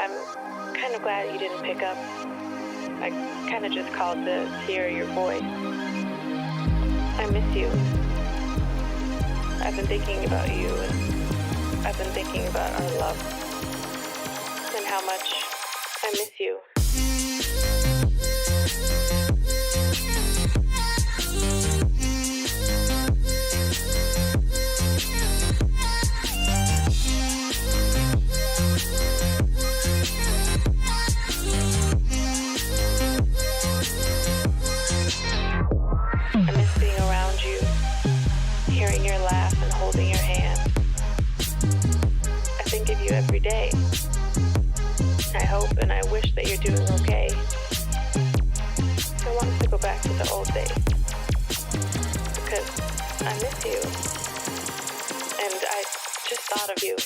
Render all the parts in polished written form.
I'm kind of glad you didn't pick up. I kind of just called to hear your voice. I miss you. I've been thinking about you, and I've been thinking about our love, and how much I miss you. Every day. I hope and I wish that you're doing okay. I want us to go back to the old days because I miss you and I just thought of you.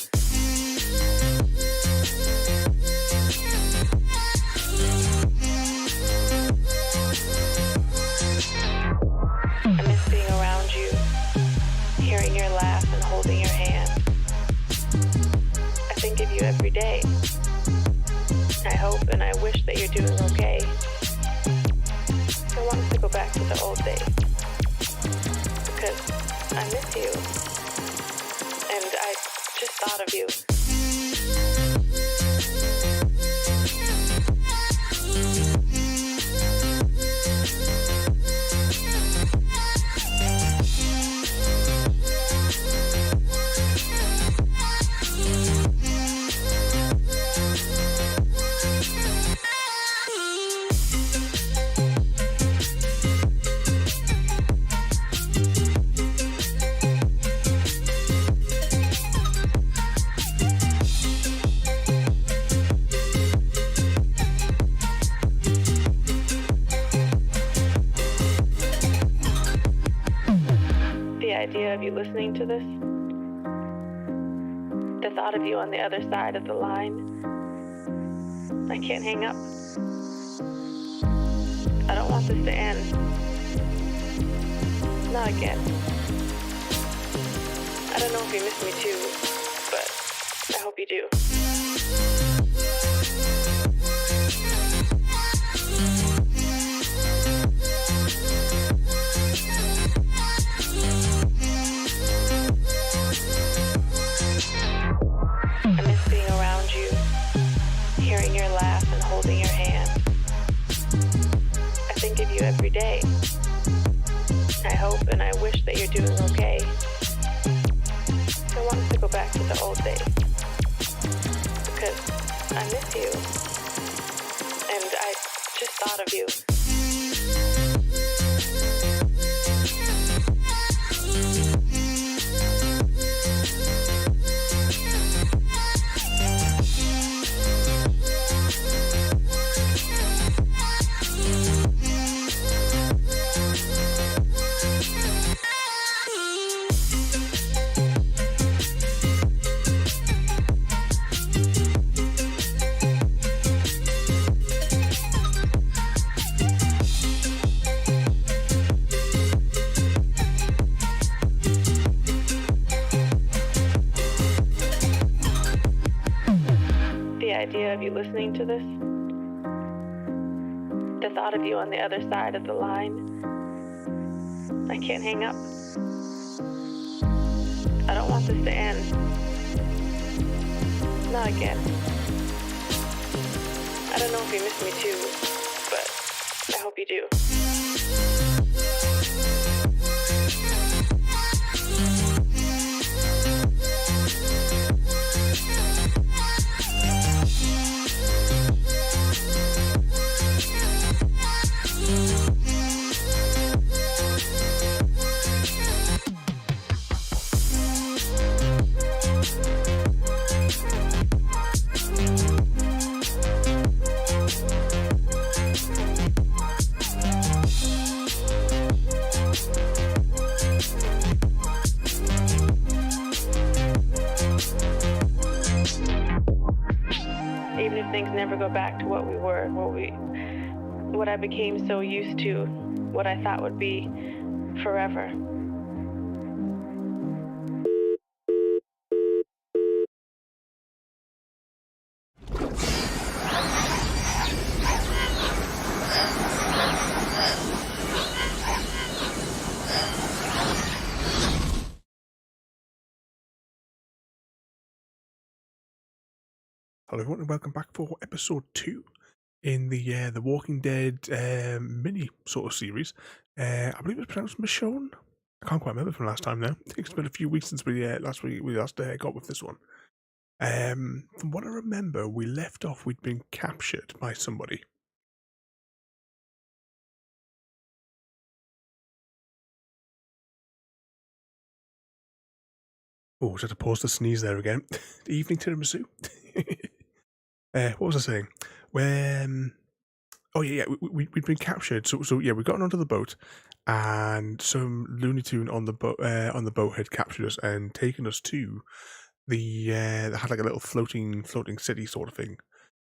I miss being around you, hearing your laugh and holding your hand. Think of you every day. I hope and I wish that you're doing okay. I want us to go back to the old days because I miss you and I just thought of you. Of you listening to this, the thought of you on the other side of the line, I can't hang up. I don't want this to end. Not again. I don't know if you miss me too, but I hope you do. Every day. I hope and I wish that you're doing okay. I want us to go back to the old days because I miss you and I just thought of you. Of you listening to this, the thought of you on the other side of the line, I can't hang up. I don't want this to end. Not again. I don't know if you miss me too, but I hope you do. Things never go back to what we were, what I became so used to, what I thought would be forever. Hello everyone and welcome back for episode 2 in the Walking Dead mini sort of series. I believe it's pronounced Michonne. I can't quite remember from last time now. I think it's been a few weeks since we last got with this one. From what I remember, we left off, we'd been captured by somebody. Oh, just had to pause to sneeze there again. Evening tiramisu. What was I saying? When we'd been captured. So yeah, we got onto the boat, and some Looney Tune on the boat had captured us and taken us to the they had like a little floating city sort of thing,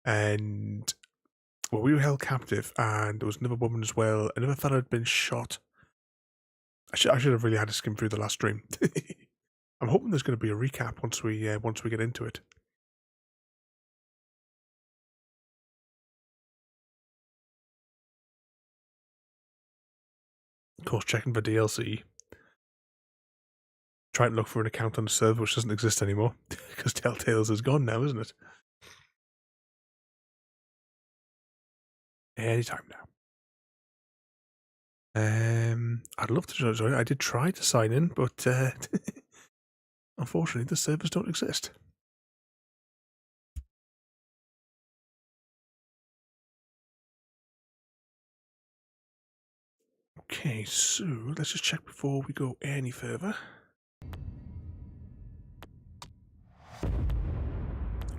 and well, we were held captive, and there was another woman as well. Another fella had been shot. I should have really had to skim through the last stream. I'm hoping there's going to be a recap once we get into it. Of course, checking for DLC. Trying to look for an account on the server which doesn't exist anymore because Telltale's is gone now, isn't it? Anytime now. I'd love to join. I did try to sign in, but unfortunately, the servers don't exist. Okay, so let's just check before we go any further.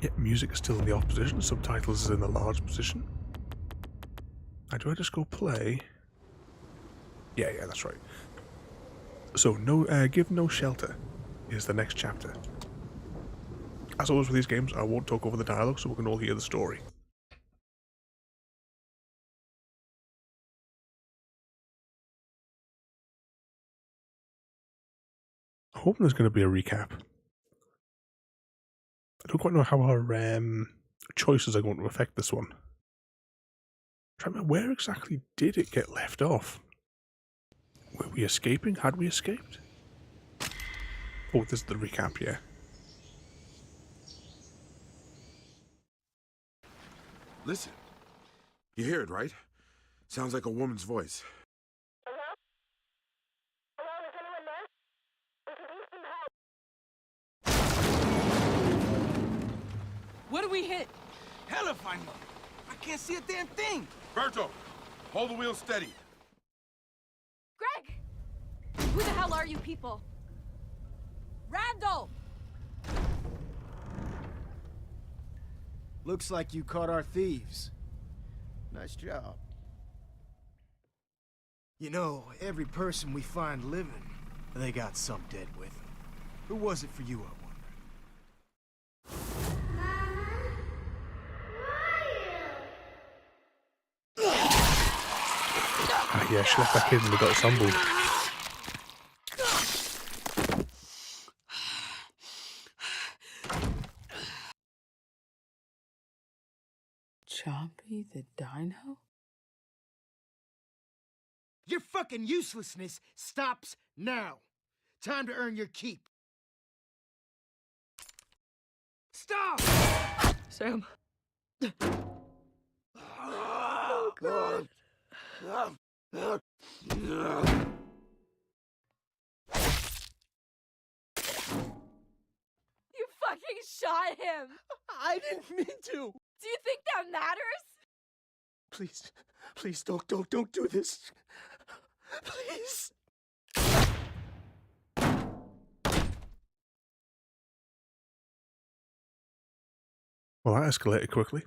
Yeah, music is still in the off position, subtitles is in the large position. Do I just go play? Yeah, that's right. So, give no shelter is the next chapter. As always with these games, I won't talk over the dialogue so we can all hear the story. I'm hoping there's going to be a recap. I don't quite know how our choices are going to affect this one. I'm trying to remember, where exactly did it get left off? Were we escaping? Had we escaped? Oh, this is the recap, yeah. Listen. You hear it, right? Sounds like a woman's voice. Hello? Hello, is anyone there? I could use some help. What do we hit? Hell if I know. I can't see a damn thing. Berto, hold the wheel steady. Greg! Who the hell are you people? Randall! Looks like you caught our thieves. Nice job. You know, every person we find living, they got some dead with them. Who was it for you, I wonder? Yeah, she left that kid and we got assembled. Chompy the Dino? Your fucking uselessness stops now. Time to earn your keep. Stop! Sam. Oh, God. You fucking shot him! I didn't mean to. Do you think that matters? Please, don't do this. Please. Well, that escalated quickly.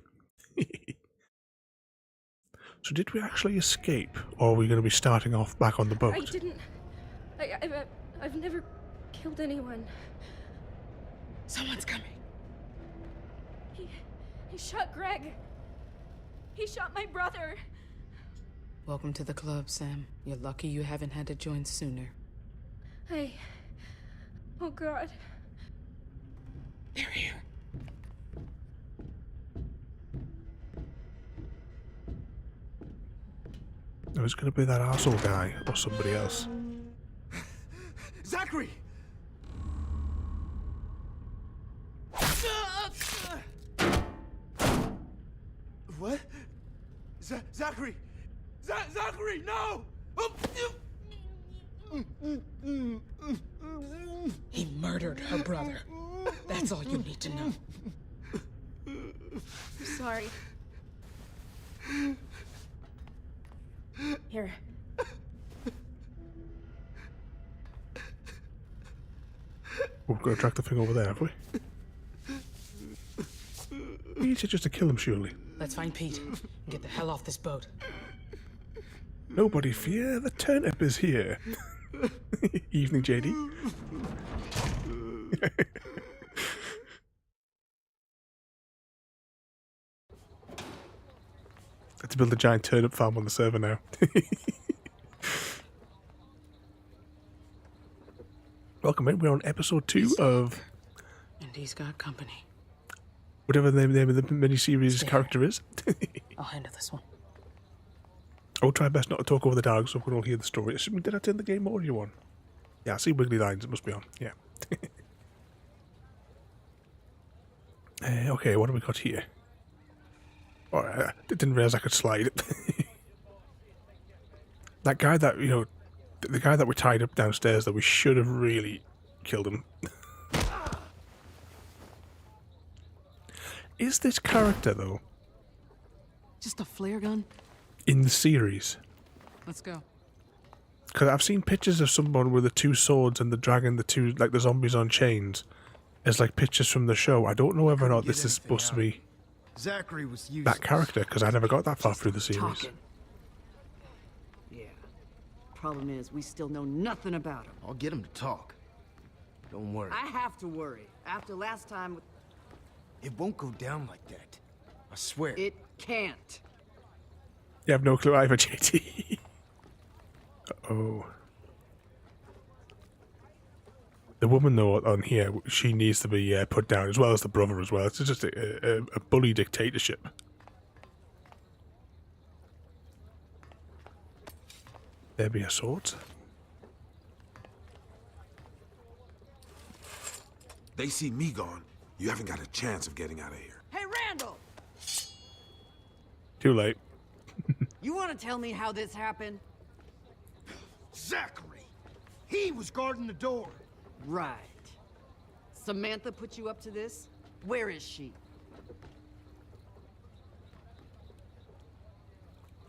So did we actually escape, or are we going to be starting off back on the boat? I didn't. I've never killed anyone. Someone's coming. He shot Greg. He shot my brother. Welcome to the club, Sam. You're lucky you haven't had to join sooner. Oh God. They're here. It was going to be that arsehole guy or somebody else. Zachary! Zachary! Zachary, no! He murdered her brother. That's all you need to know. I'm sorry. Here. We've got to track the thing over there, have we? Easier just to kill him, surely. Let's find Pete and get the hell off this boat. Nobody fear, the turnip is here. Evening, JD. Had to build a giant turnip farm on the server now. Welcome in, we're on episode 2 of... And he's got company. whatever the name of the miniseries character is. I'll handle this one. I'll try best not to talk over the dialogue so we can all hear the story. Did I turn the game audio on? Yeah, I see wiggly lines, it must be on. Yeah. Okay, what have we got here? Oh, I didn't realise I could slide. That guy that, you know, the guy that we tied up downstairs, that we should have really killed him. Is this character, though, Just a flare gun? in the series? Let's go. Because I've seen pictures of someone with the two swords and the dragon, the two, like the zombies on chains, as like pictures from the show. I don't know whether or not this is supposed to be Zachary was useless. that character, because I never got that far through the series. Talking. Yeah. Problem is, we still know nothing about him. I'll get him to talk. Don't worry. I have to worry. After last time, It won't go down like that. I swear. it can't. You have no clue either, JT. Uh-oh. The woman, though, on here, she needs to be put down, as well as the brother as well. It's just a bully dictatorship. There be a sword. They see me gone. You haven't got a chance of getting out of here. Hey, Randall! Too late. You want to tell me how this happened? Zachary! He was guarding the door. Right. Samantha put you up to this? Where is she?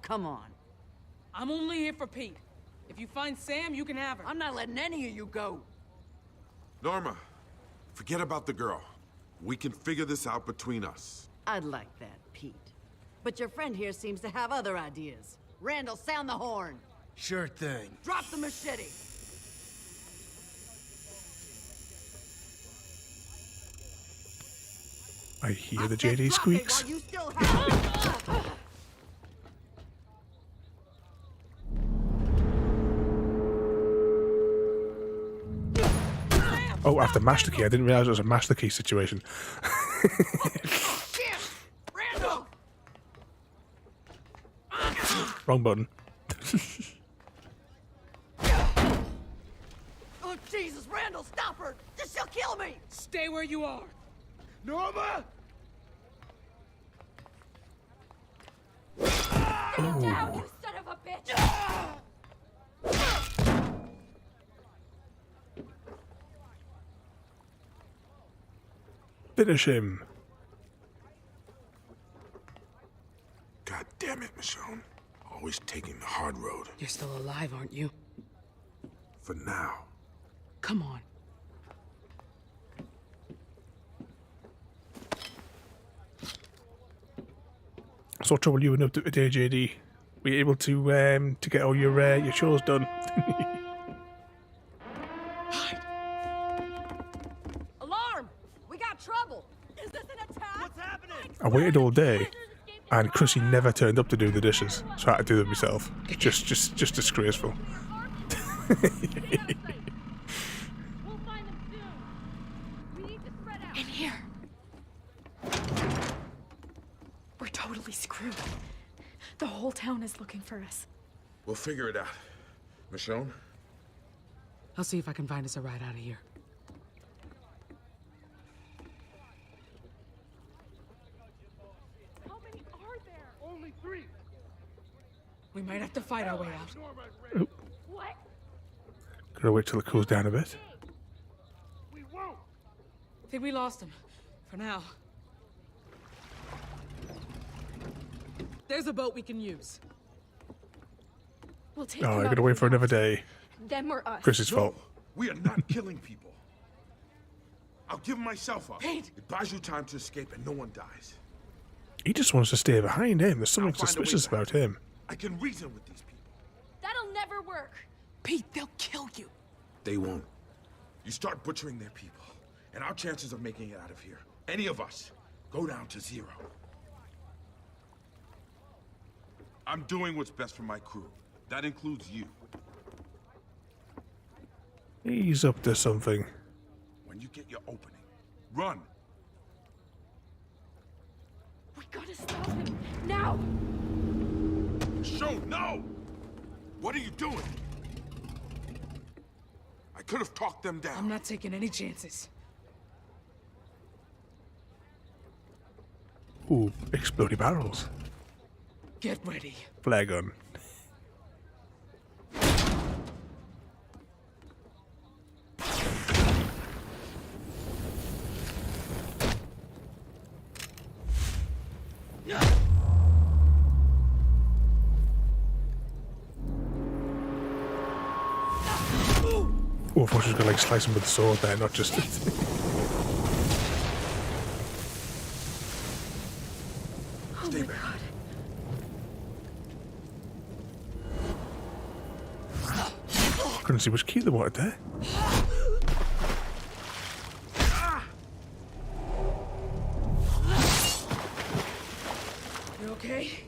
Come on. I'm only here for Pete. If you find Sam, you can have her. I'm not letting any of you go. Norma, forget about the girl. We can figure this out between us. I'd like that, Pete. But your friend here seems to have other ideas. Randall, sound the horn. Sure thing. Drop the machete. I hear the I said JD drop it squeaks. while you still have it. Oh, I have to mash the key. I didn't realise it was a mash the key situation. Damn! Randall! Wrong button. Oh, Jesus, Randall, stop her! She'll kill me! Stay where you are. Norma! Down, you son of a bitch! Finish him. God damn it, Michonne. Always taking the hard road. You're still alive, aren't you? For now. Come on. So what trouble you went up to today, JD? Were you able to get all your chores done? Alarm! We got trouble! Is this an attack? What's happening? I waited all day, and Chrissy never turned up to do the dishes, so I had to do them myself. Just disgraceful. We'll find them soon. We need to spread out. In here. We're totally screwed. The whole town is looking for us. We'll figure it out. Michonne? I'll see if I can find us a ride out of here. How many are there? Only 3. We might have to fight our way out. Oh. What? Gotta wait till it cools down a bit. We won't. I think we lost him. For now. There's a boat we can use. We'll take Oh, them I out gotta if wait we for have another to. day. Them or us. Chris's fault. We are not killing people. I'll give myself up. Pete! It buys you time to escape and no one dies. He just wants to stay behind him. There's something I'll find a way suspicious back. about him. I can reason with these people. That'll never work. Pete, they'll kill you. They won't. You start butchering their people, and our chances of making it out of here, any of us, go down to 0. I'm doing what's best for my crew. That includes you. He's up to something. When you get your opening, run. We gotta stop him. Now! Show, no! What are you doing? I could have talked them down. I'm not taking any chances. Ooh, exploding barrels. Get ready. Flare gun. Oh, I thought she was gonna like slice him with the sword there, not just. Stay back. Couldn't see which key they wanted there. You okay?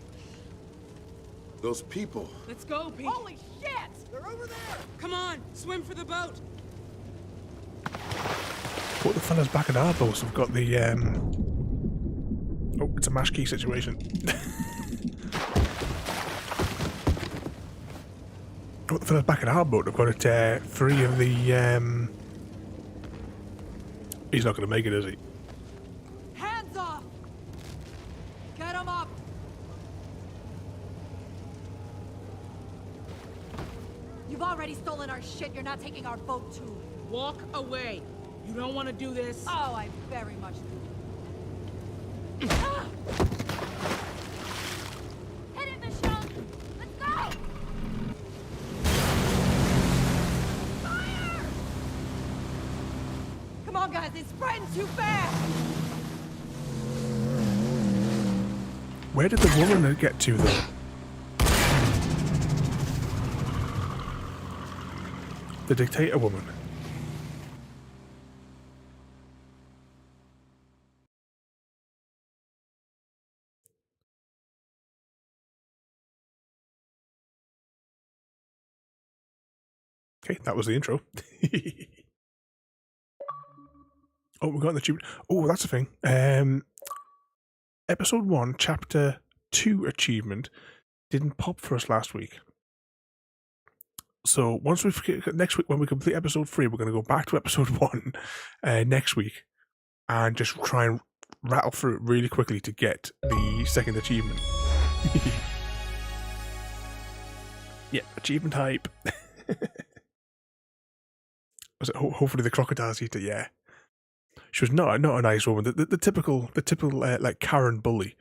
Those people. Let's go, Pete. Holy shit! They're over there! Come on, swim for the boat. What the fella's back at our boat? We've got the oh, it's a mash key situation. What the fella's back at our boat? I've got it 3 of the he's not gonna make it, is he? Hands off! Get him up! You've already stolen our shit. You're not taking our boat too. Walk away. You don't want to do this. Oh, I very much do. Hit it, Michonne! Let's go! Fire! Come on, guys. It's spreading too fast. Where did the woman get to though? The dictator woman. Okay, that was the intro. Oh, we got in the tube. Oh, that's a thing. Episode 1, Chapter 2 achievement didn't pop for us last week. So once next week when we complete episode 3, we're going to go back to episode 1 next week and just try and rattle through it really quickly to get the second achievement. Yeah, achievement hype. Was it hopefully the crocodiles eat it? Yeah. She was not a nice woman. The typical like Karen bully.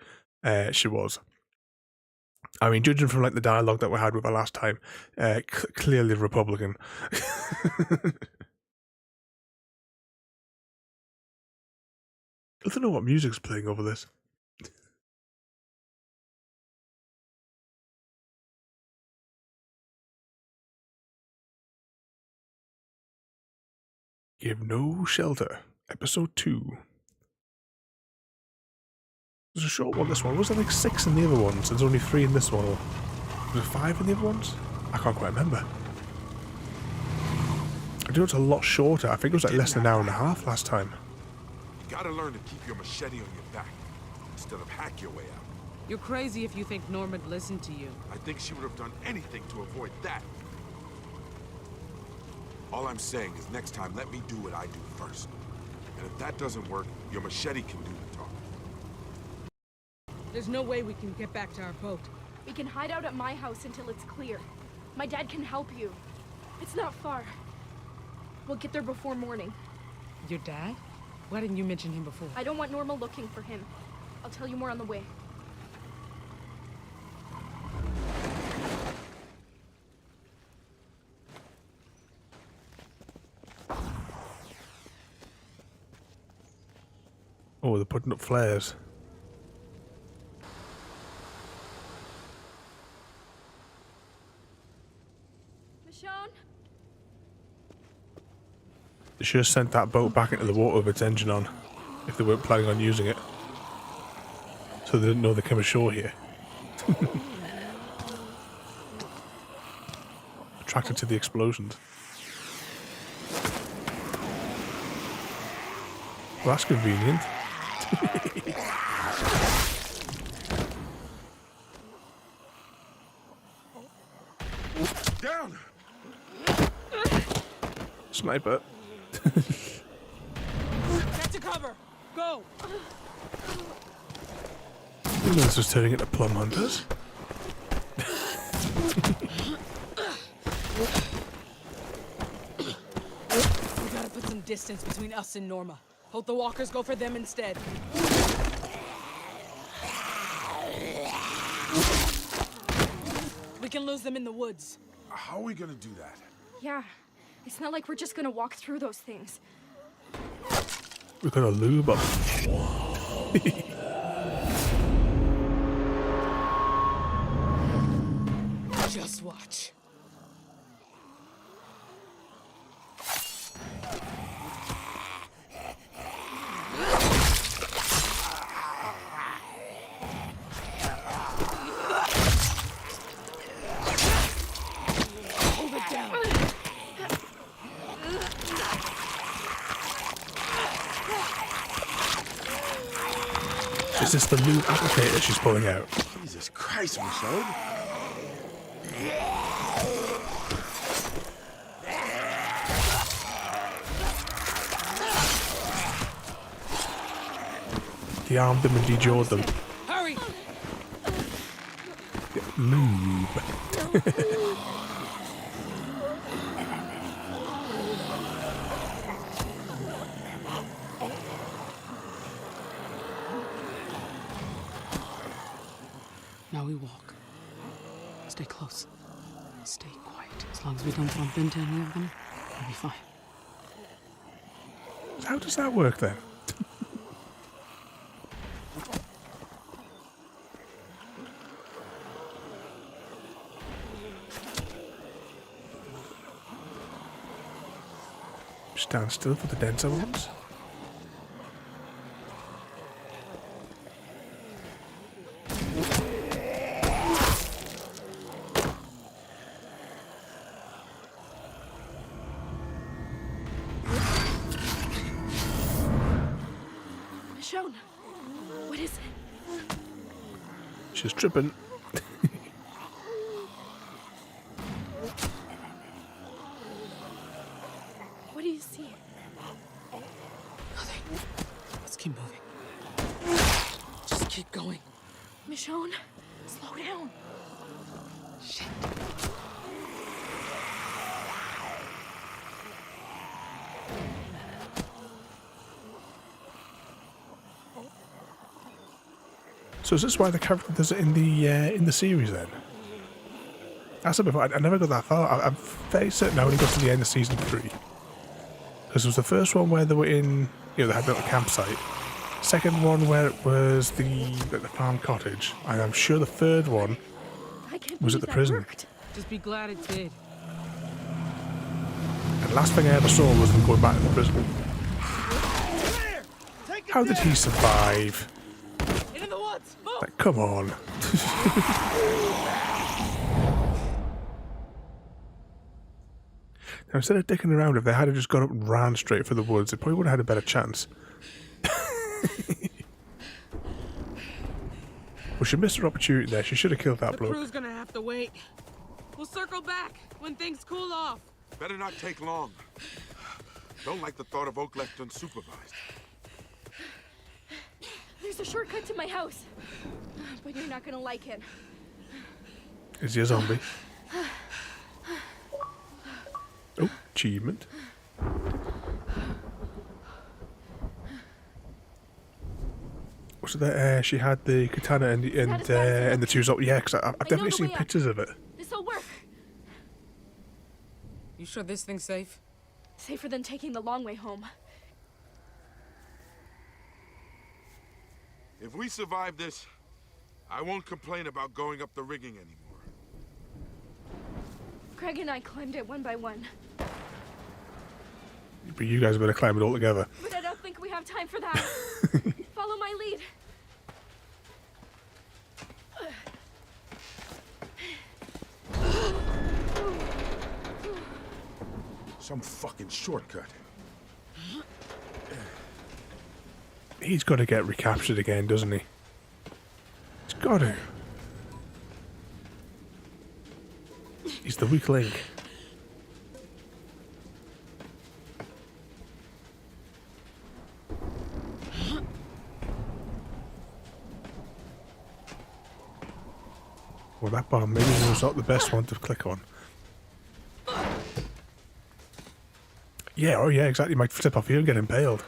She was. I mean, judging from like the dialogue that we had with her last time, clearly Republican. I don't know what music's playing over this. Give no shelter. Episode 2. There's a short one, this one. Was there like 6 in the other ones? There's only 3 in this one. Or was there 5 in the other ones? I can't quite remember. I do it's a lot shorter. I think it was like less than an hour and a half last time. You gotta learn to keep your machete on your back instead of hack your way out. You're crazy if you think Norma'd listen to you. I think she would have done anything to avoid that. All I'm saying is next time, let me do what I do first. And if that doesn't work, your machete can do the talking. There's no way we can get back to our boat. We can hide out at my house until it's clear. My dad can help you. It's not far. We'll get there before morning. Your dad? Why didn't you mention him before? I don't want Norma looking for him. I'll tell you more on the way. Oh, they're putting up flares. Michonne? They should have sent that boat back into the water with its engine on, if they weren't planning on using it. So they didn't know they came ashore here. Attracted to the explosions. Well, that's convenient. Down! Sniper. Get to cover! Go! Who knows who's turning into plum hunters? We gotta put some distance between us and Norma. Hope the walkers go for them instead. We can lose them in the woods. How are we gonna do that? Yeah. It's not like we're just gonna walk through those things. We've got a lube up. Just watch. Hold it down. Is this the lube applicator she's pulling out? Jesus Christ, Michonne! He armed them and de-jawed them. Hurry! Lube. Now we walk. Stay close. Stay quiet. As long as we don't bump into any of them, we'll be fine. How does that work then? Stand still for the denser ones. Michonne, what is it? She's tripping. What do you see? Nothing. Let's keep moving. Just keep going. Michonne, slow down. Shit. So is this why the character does it in the series then? I said before, I never got that far. I'm very certain I only got to the end of season 3. Because it was the first one where they were in, they had a little campsite. Second one where it was the farm cottage. And I'm sure the third one was at the prison. Worked. Just be glad it did. And the last thing I ever saw was them going back to the prison. How did he survive? Into the woods! Move! Like, come on. Now, instead of dicking around, if they had just got up and ran straight for the woods, they probably would have had a better chance. Well, she missed her opportunity there. She should have killed that The bloke. crew's gonna have to wait. We'll circle back when things cool off. Better not take long. Don't like the thought of Oak left unsupervised. There's a shortcut to my house, but you're not gonna like it. Is he a zombie? Oh, achievement. Was that she had the katana and the two zombies? Yeah, because I've definitely seen pictures of it. This'll work. You sure this thing's safe? Safer than taking the long way home. If we survive this, I won't complain about going up the rigging anymore. Greg and I climbed it one by one. But you guys better climb it all together. But I don't think we have time for that. Follow my lead. Some fucking shortcut. He's got to get recaptured again, doesn't he? He's got to. He's the weak link. Well, that bomb maybe was not the best one to click on. Yeah, oh yeah, exactly. Might flip off here and get impaled.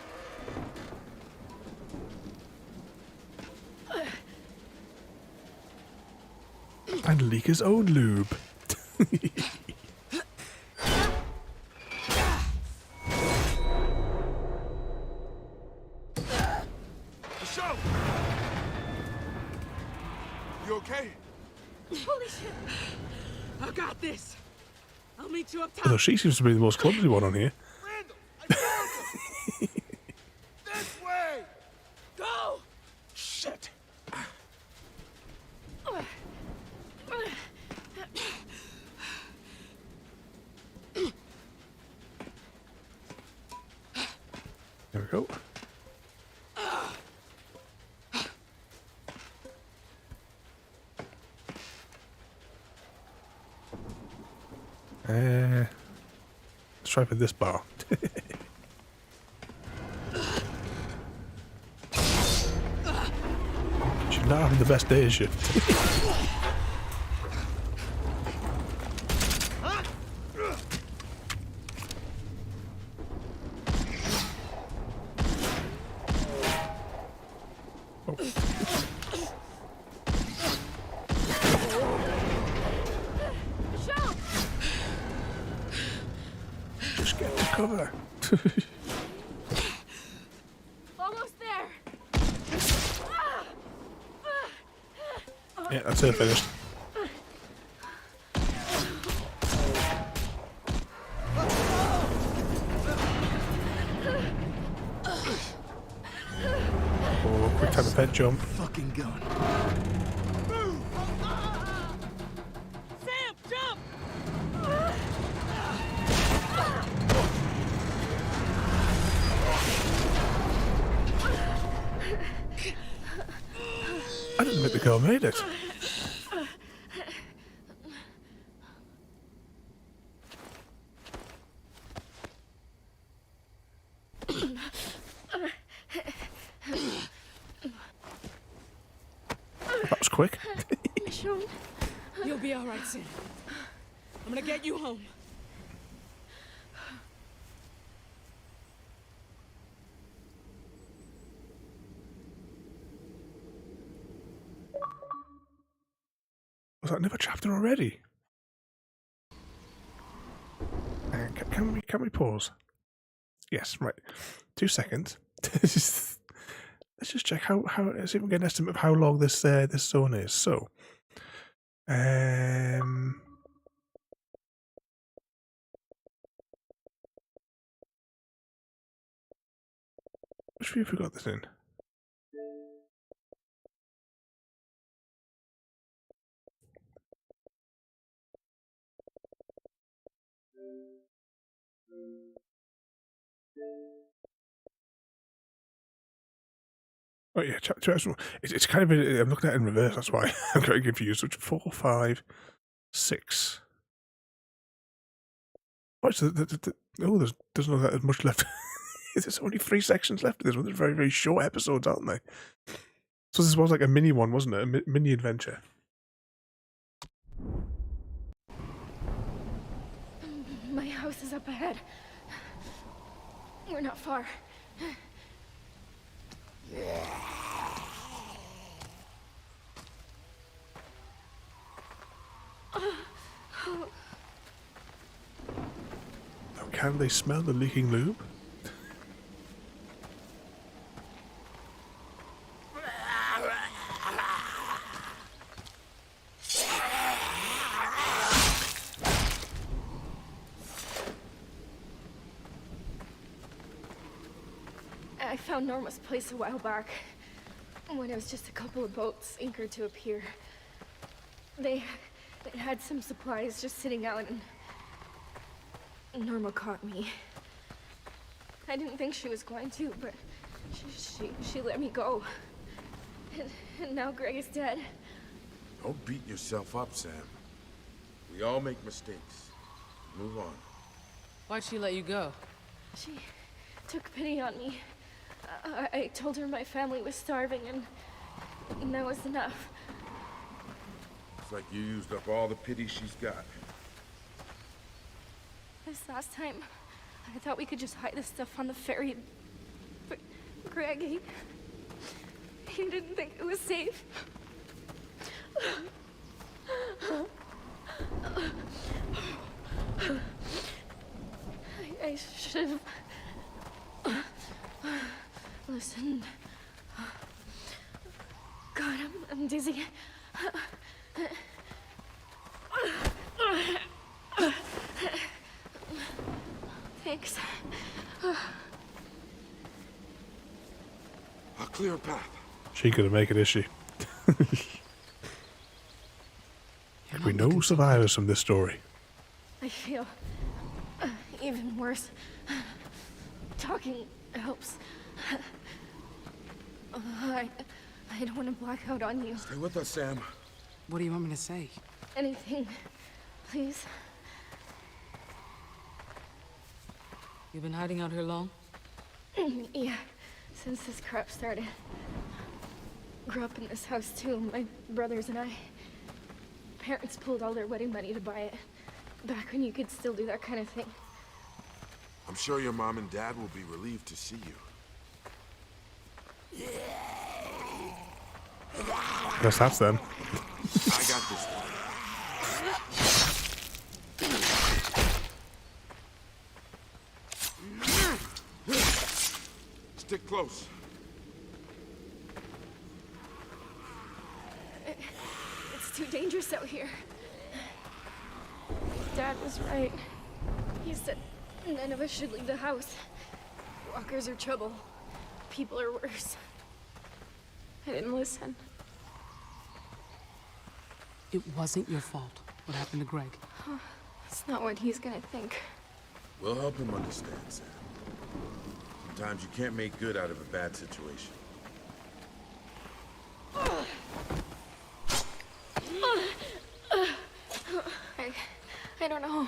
And leak his own lube. Michonne! You okay? Holy shit! I got this. I'll meet you up top. Although she seems to be the most clumsy one on here. Randall, I found him! This way! Go! Shit! There we go. Let's try for this bar. She's not having the best day, is she? Just get to cover. Almost there. Yeah, that's it, finished. Oh, quick time to pet jump. Fucking gun. Sam, jump! I didn't think the girl made it. That was quick. Michonne. You'll be all right, Sam. I'm gonna get you home. Was that another chapter already? Can we pause? Yes, right. 2 seconds. Let's just check how let's see if we can get an estimate of how long this this zone is. So, which view have we got this in? Oh yeah, chapter. It's kind of I'm looking at it in reverse. That's why I'm getting confused. Which 4, 5, 6. Oh, so there's not that much left. There's only 3 sections left of this one. They're very, very short episodes, aren't they? So this was like a mini one, wasn't it? A mini adventure. house is up ahead. We're not far. Now, can they smell the leaking lube? I found Norma's place a while back, when it was just a couple of boats anchored to a pier. They had some supplies just sitting out, and Norma caught me. I didn't think she was going to, but she let me go. And now Greg is dead. Don't beat yourself up, Sam. We all make mistakes. Move on. Why'd she let you go? She took pity on me. I told her my family was starving, and that was enough. It's like you used up all the pity she's got. This last time, I thought we could just hide this stuff on the ferry. But Greg, he didn't think it was safe. I should have listened. God, I'm dizzy. Thanks. A clear path. She couldn't make it, is she? There'll be no survivors from this story. I feel even worse. Talking helps. I don't want to black out on you. Stay with us, Sam. What do you want me to say? Anything, please. You've been hiding out here long? Yeah, since this crap started. Grew up in this house too, my brothers and I. Parents pulled all their wedding money to buy it. Back when you could still do that kind of thing. I'm sure your mom and dad will be relieved to see you. Guess that's them. I got this one. Stick close. It's too dangerous out here. Dad was right. He said none of us should leave the house. Walkers are trouble. People are worse. I didn't listen. It wasn't your fault. What happened to Greg? That's not what he's gonna think. We'll help him understand, Sam. Sometimes you can't make good out of a bad situation. I don't know.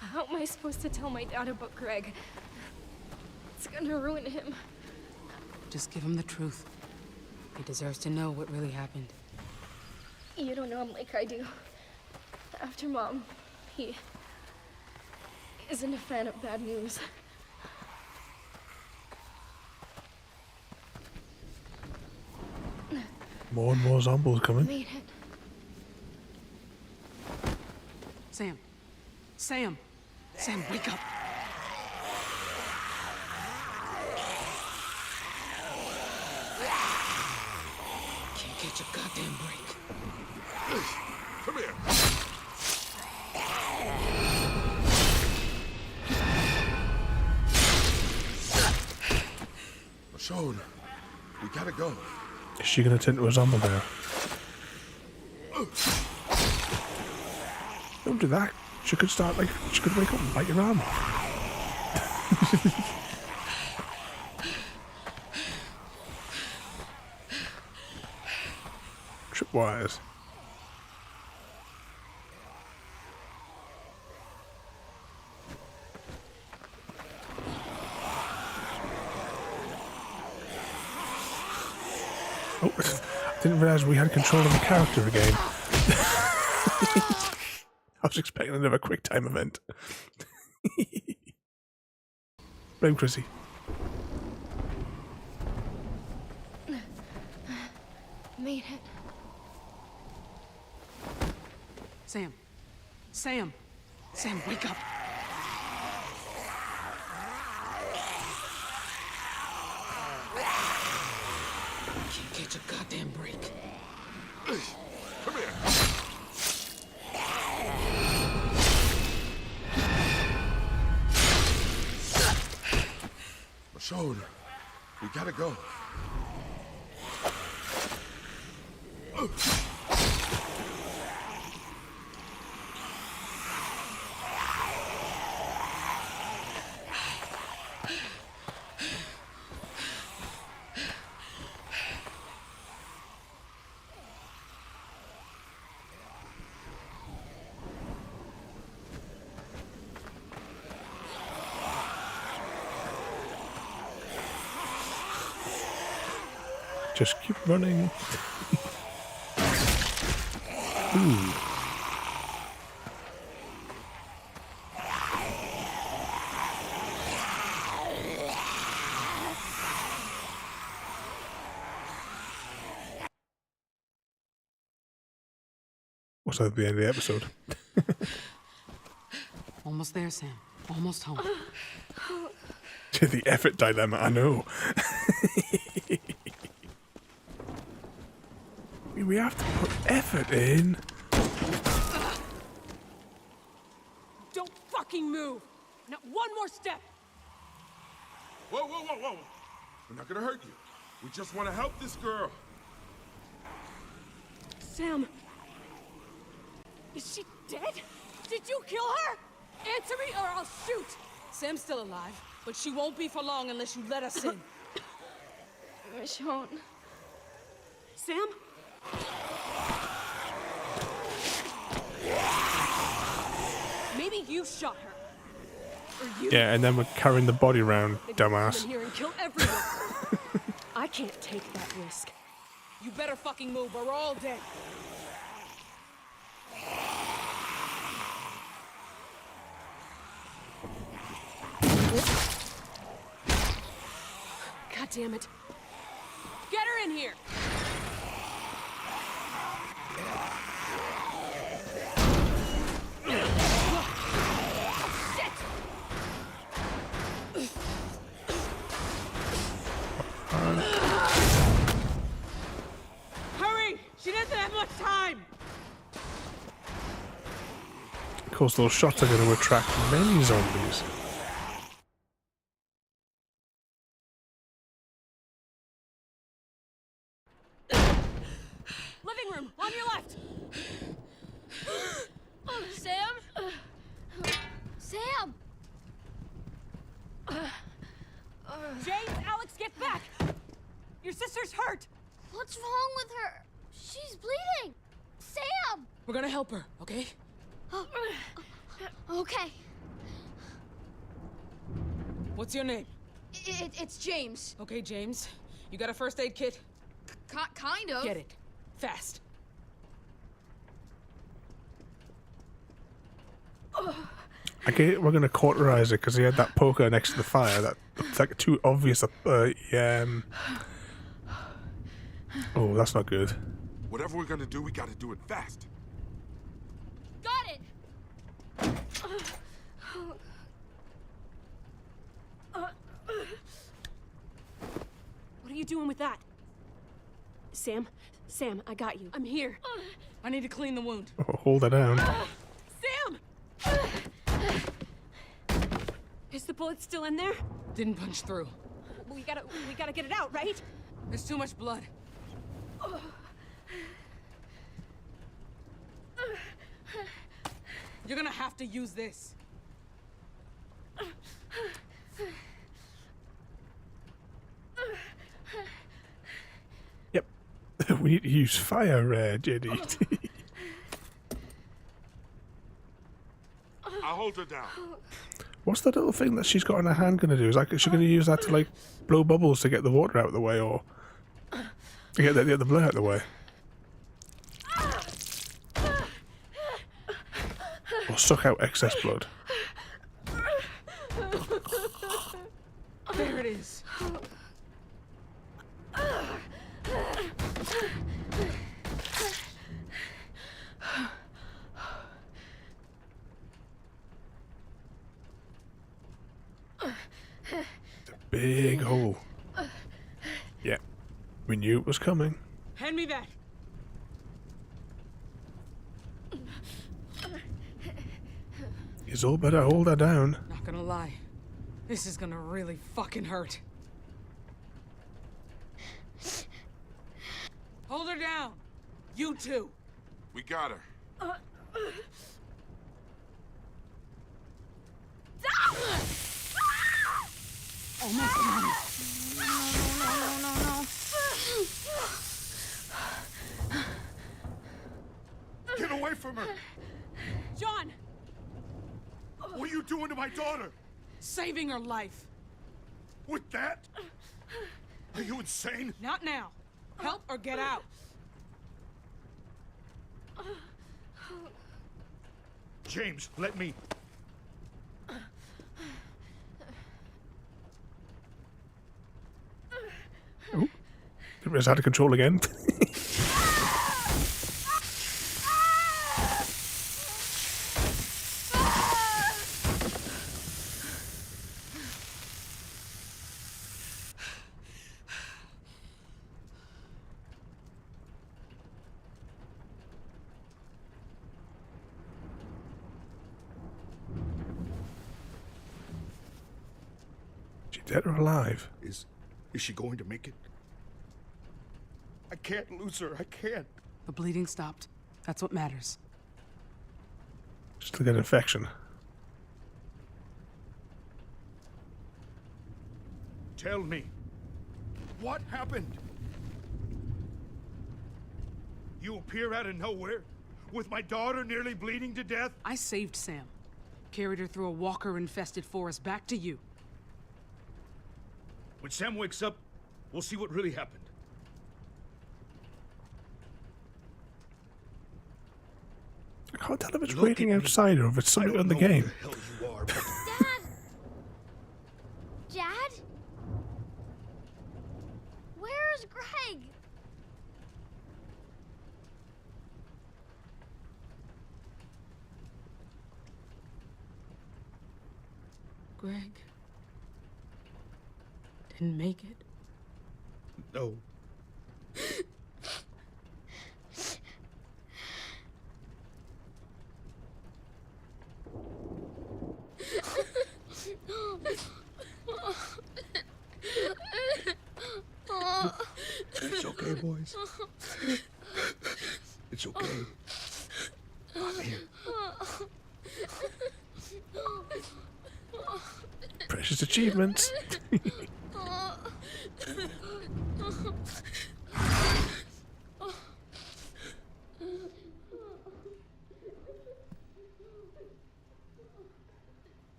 How am I supposed to tell my dad about Greg? It's gonna ruin him. Just give him the truth. He deserves to know what really happened. You don't know him like I do. After Mom, he isn't a fan of bad news. More and more zombies coming. Made it. Sam. Sam. Sam, wake up. Can't catch a goddamn break. Come here. Michonne, we gotta go. Is she gonna turn into a zombie now? Don't do that. She could start like she could wake up and bite your arm off. Tripwires. Oh, I didn't realise we had control of the character again. I was expecting another quick time event. Blame Chrissy. Made it. Sam. Sam. Sam, wake up. Can't catch a goddamn break. Come here. Michonne, we gotta go. Just keep running. Ooh. What's at the end of the episode? Almost there, Sam. Almost home. The effort dilemma, I know. We have to put effort in. Don't fucking move! Not one more step! Whoa, whoa, whoa, whoa! We're not gonna hurt you. We just want to help this girl. Sam... Is she dead? Did you kill her? Answer me or I'll shoot! Sam's still alive, but she won't be for long unless you let us in. Michonne. Sam? Maybe you shot her. Or you. Yeah, and then we're carrying the body around, They come dumbass. in here and kill everyone. I can't take that risk. You better fucking move or we're all dead. God damn it. Get her in here! Shit! Hurry! She doesn't have much time! Of course, those shots are going to attract many zombies. Living room, on your left! Sam? Sam! James, Alex, get back! Your sister's hurt! What's wrong with her? She's bleeding! Sam! We're gonna help her, okay? Okay. What's your name? It's James. Okay, James. You got a first aid kit? Kind of. Get it. Fast. I get it, we're going to cauterize it because he had that poker next to the fire. That's like too obvious. Oh, that's not good. Whatever we're gonna do, we gotta do it fast. Got it! What are you doing with that? Sam, I got you. I'm here. I need to clean the wound. Oh, hold that down. Sam! Is the bullet still in there? Didn't punch through. We gotta get it out, right? There's too much blood. You're gonna have to use this. Yep. We need to use fire, JD. I'll hold her down. What's that little thing that she's got in her hand going to do? Is she going to use that to, like, blow bubbles to get the water out of the way, or to get the blood out of the way? Or suck out excess blood? is. Big hole. Yeah, we knew it was coming. Hand me that. You all better hold her down. Not gonna lie. This is gonna really fucking hurt. Hold her down. You two. We got her. Almost got it. No. Get away from her! John! What are you doing to my daughter? Saving her life. With that? Are you insane? Not now. Help or get out. James, let me. Oh, it was out of control again. She dead or alive? Is she going to make it? I can't lose her. I can't. The bleeding stopped. That's what matters. Still got an infection. Tell me, what happened? You appear out of nowhere, with my daughter nearly bleeding to death? I saved Sam. Carried her through a walker-infested forest back to you. When Sam wakes up, we'll see what really happened. I can't tell if it's waiting outside or if it's something on the game. Who the hell you are, but Dad! Dad? Where's Greg? Greg didn't make it. no. It's okay, boys. It's okay. I'm here. Precious achievements.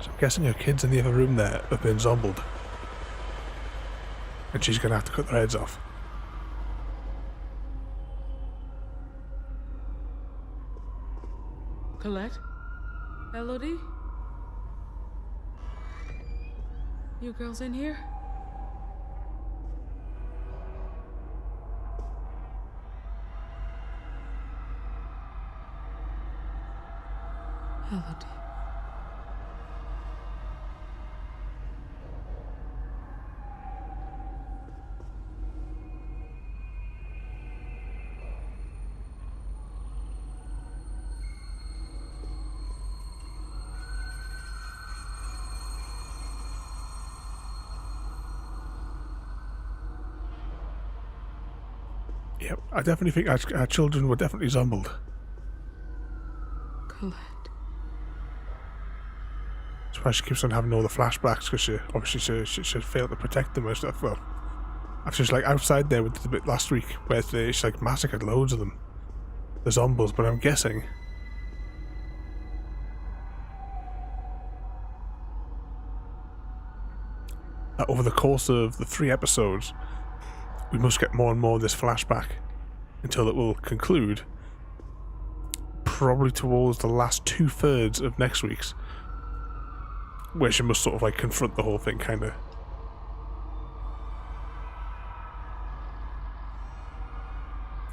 So I'm guessing her kids in the other room there have been zombied. And she's gonna have to cut their heads off. Colette? Elodie? You girls in here? Elodie. Yep, I definitely think our children were definitely zombied. Colette. That's why she keeps on having all the flashbacks, because she failed to protect them and stuff. Well, I've just like outside there with the bit last week where she like massacred loads of them, the zombies. But I'm guessing that over the course of the 3 episodes, we must get more and more of this flashback until it will conclude probably towards the last 2/3 of next week's, where she must sort of like confront the whole thing, kind of.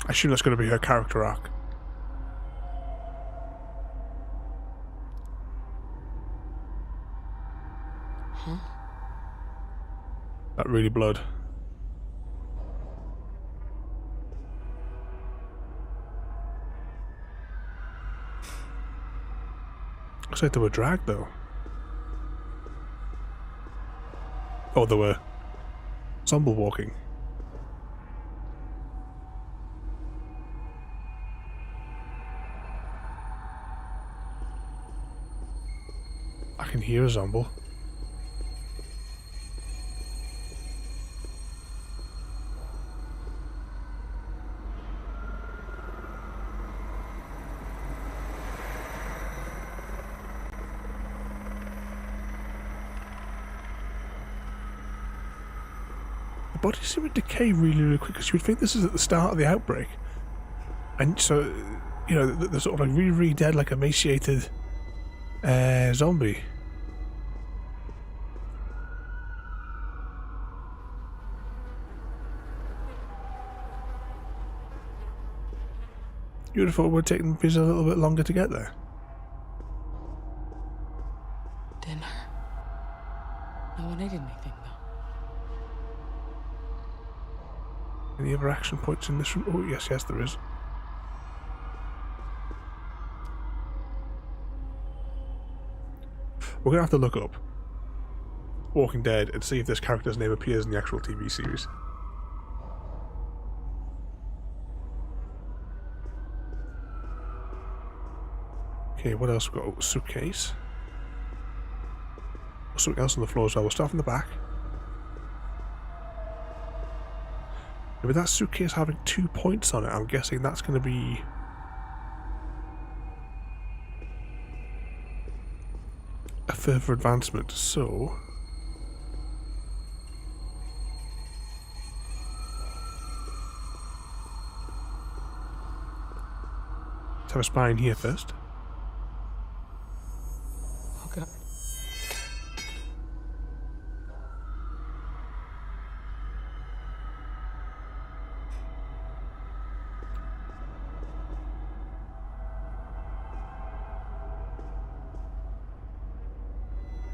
I assume that's going to be her character arc. Huh? That really blood. Looks like they were dragged though. Oh, they were zombie walking. I can hear a zombie. The bodies seem to decay really, really quick, because you would think this is at the start of the outbreak. And so, you know, they're sort of like really, really dead, like emaciated zombie. You would have thought it would take them a little bit longer to get there. Dinner. No one ate anything, though. Any other action points in this room? Oh, yes, there is. We're going to have to look up Walking Dead and see if this character's name appears in the actual TV series. Okay, what else we got? Oh, suitcase. Something else on the floor as well. We'll start from the back. With that suitcase having 2 points on it, I'm guessing that's going to be a further advancement. So let's have a spy in here first. Oh god.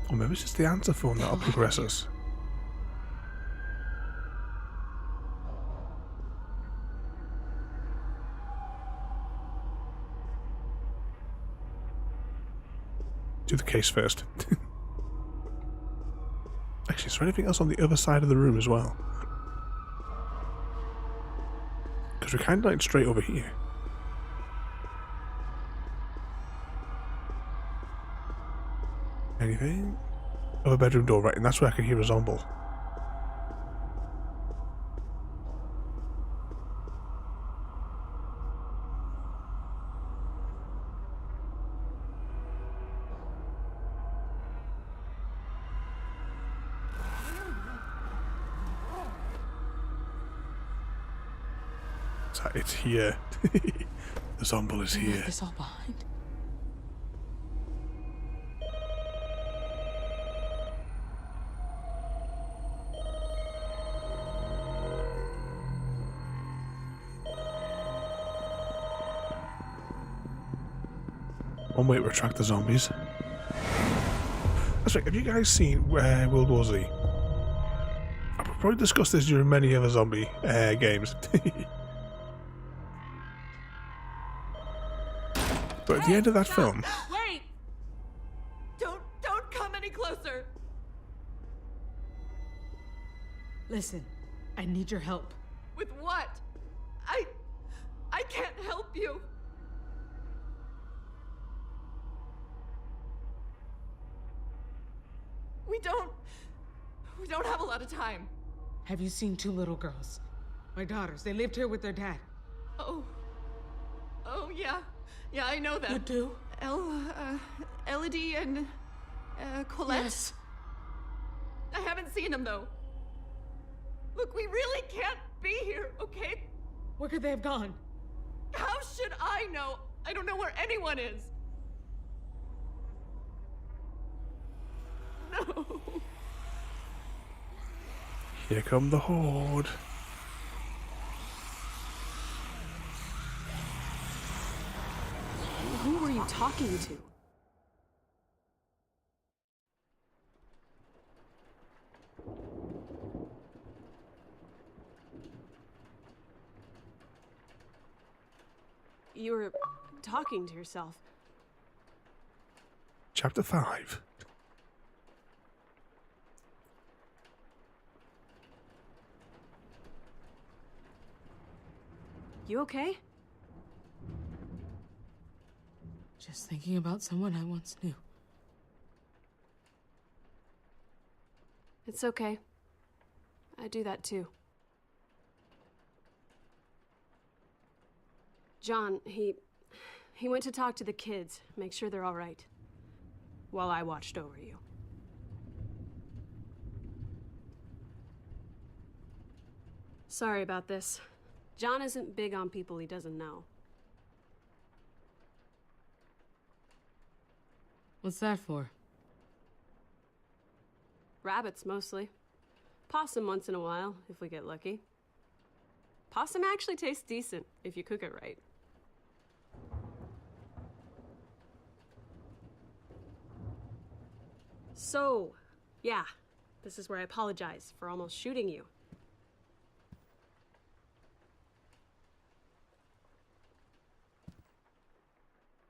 Or maybe it's just the answer phone that'll progress us. Do the case first. Actually, is there anything else on the other side of the room as well? Because we're kind of like straight over here. Anything? Other bedroom door, right, and that's where I can hear a zombie. It's here. The zombie is here. This all behind. One way to attract the zombies. That's right, have you guys seen World War Z? I've probably discussed this during many other zombie games. But at the end of that film... Wait! Don't come any closer! Listen, I need your help. With what? I can't help you. We don't have a lot of time. Have you seen 2 little girls? My daughters. They lived here with their dad. Oh, yeah. Yeah, I know them. You do? Elodie and Colette. Yes. I haven't seen him, though. Look, we really can't be here, okay? Where could they have gone? How should I know? I don't know where anyone is. No. Here come the Horde. Who were you talking to? You were talking to yourself. Chapter 5. You okay? Just thinking about someone I once knew. It's okay. I do that too. John, he went to talk to the kids, make sure they're all right, while I watched over you. Sorry about this. John isn't big on people he doesn't know. What's that for? Rabbits, mostly. Possum once in a while, if we get lucky. Possum actually tastes decent, if you cook it right. So, yeah, this is where I apologize for almost shooting you.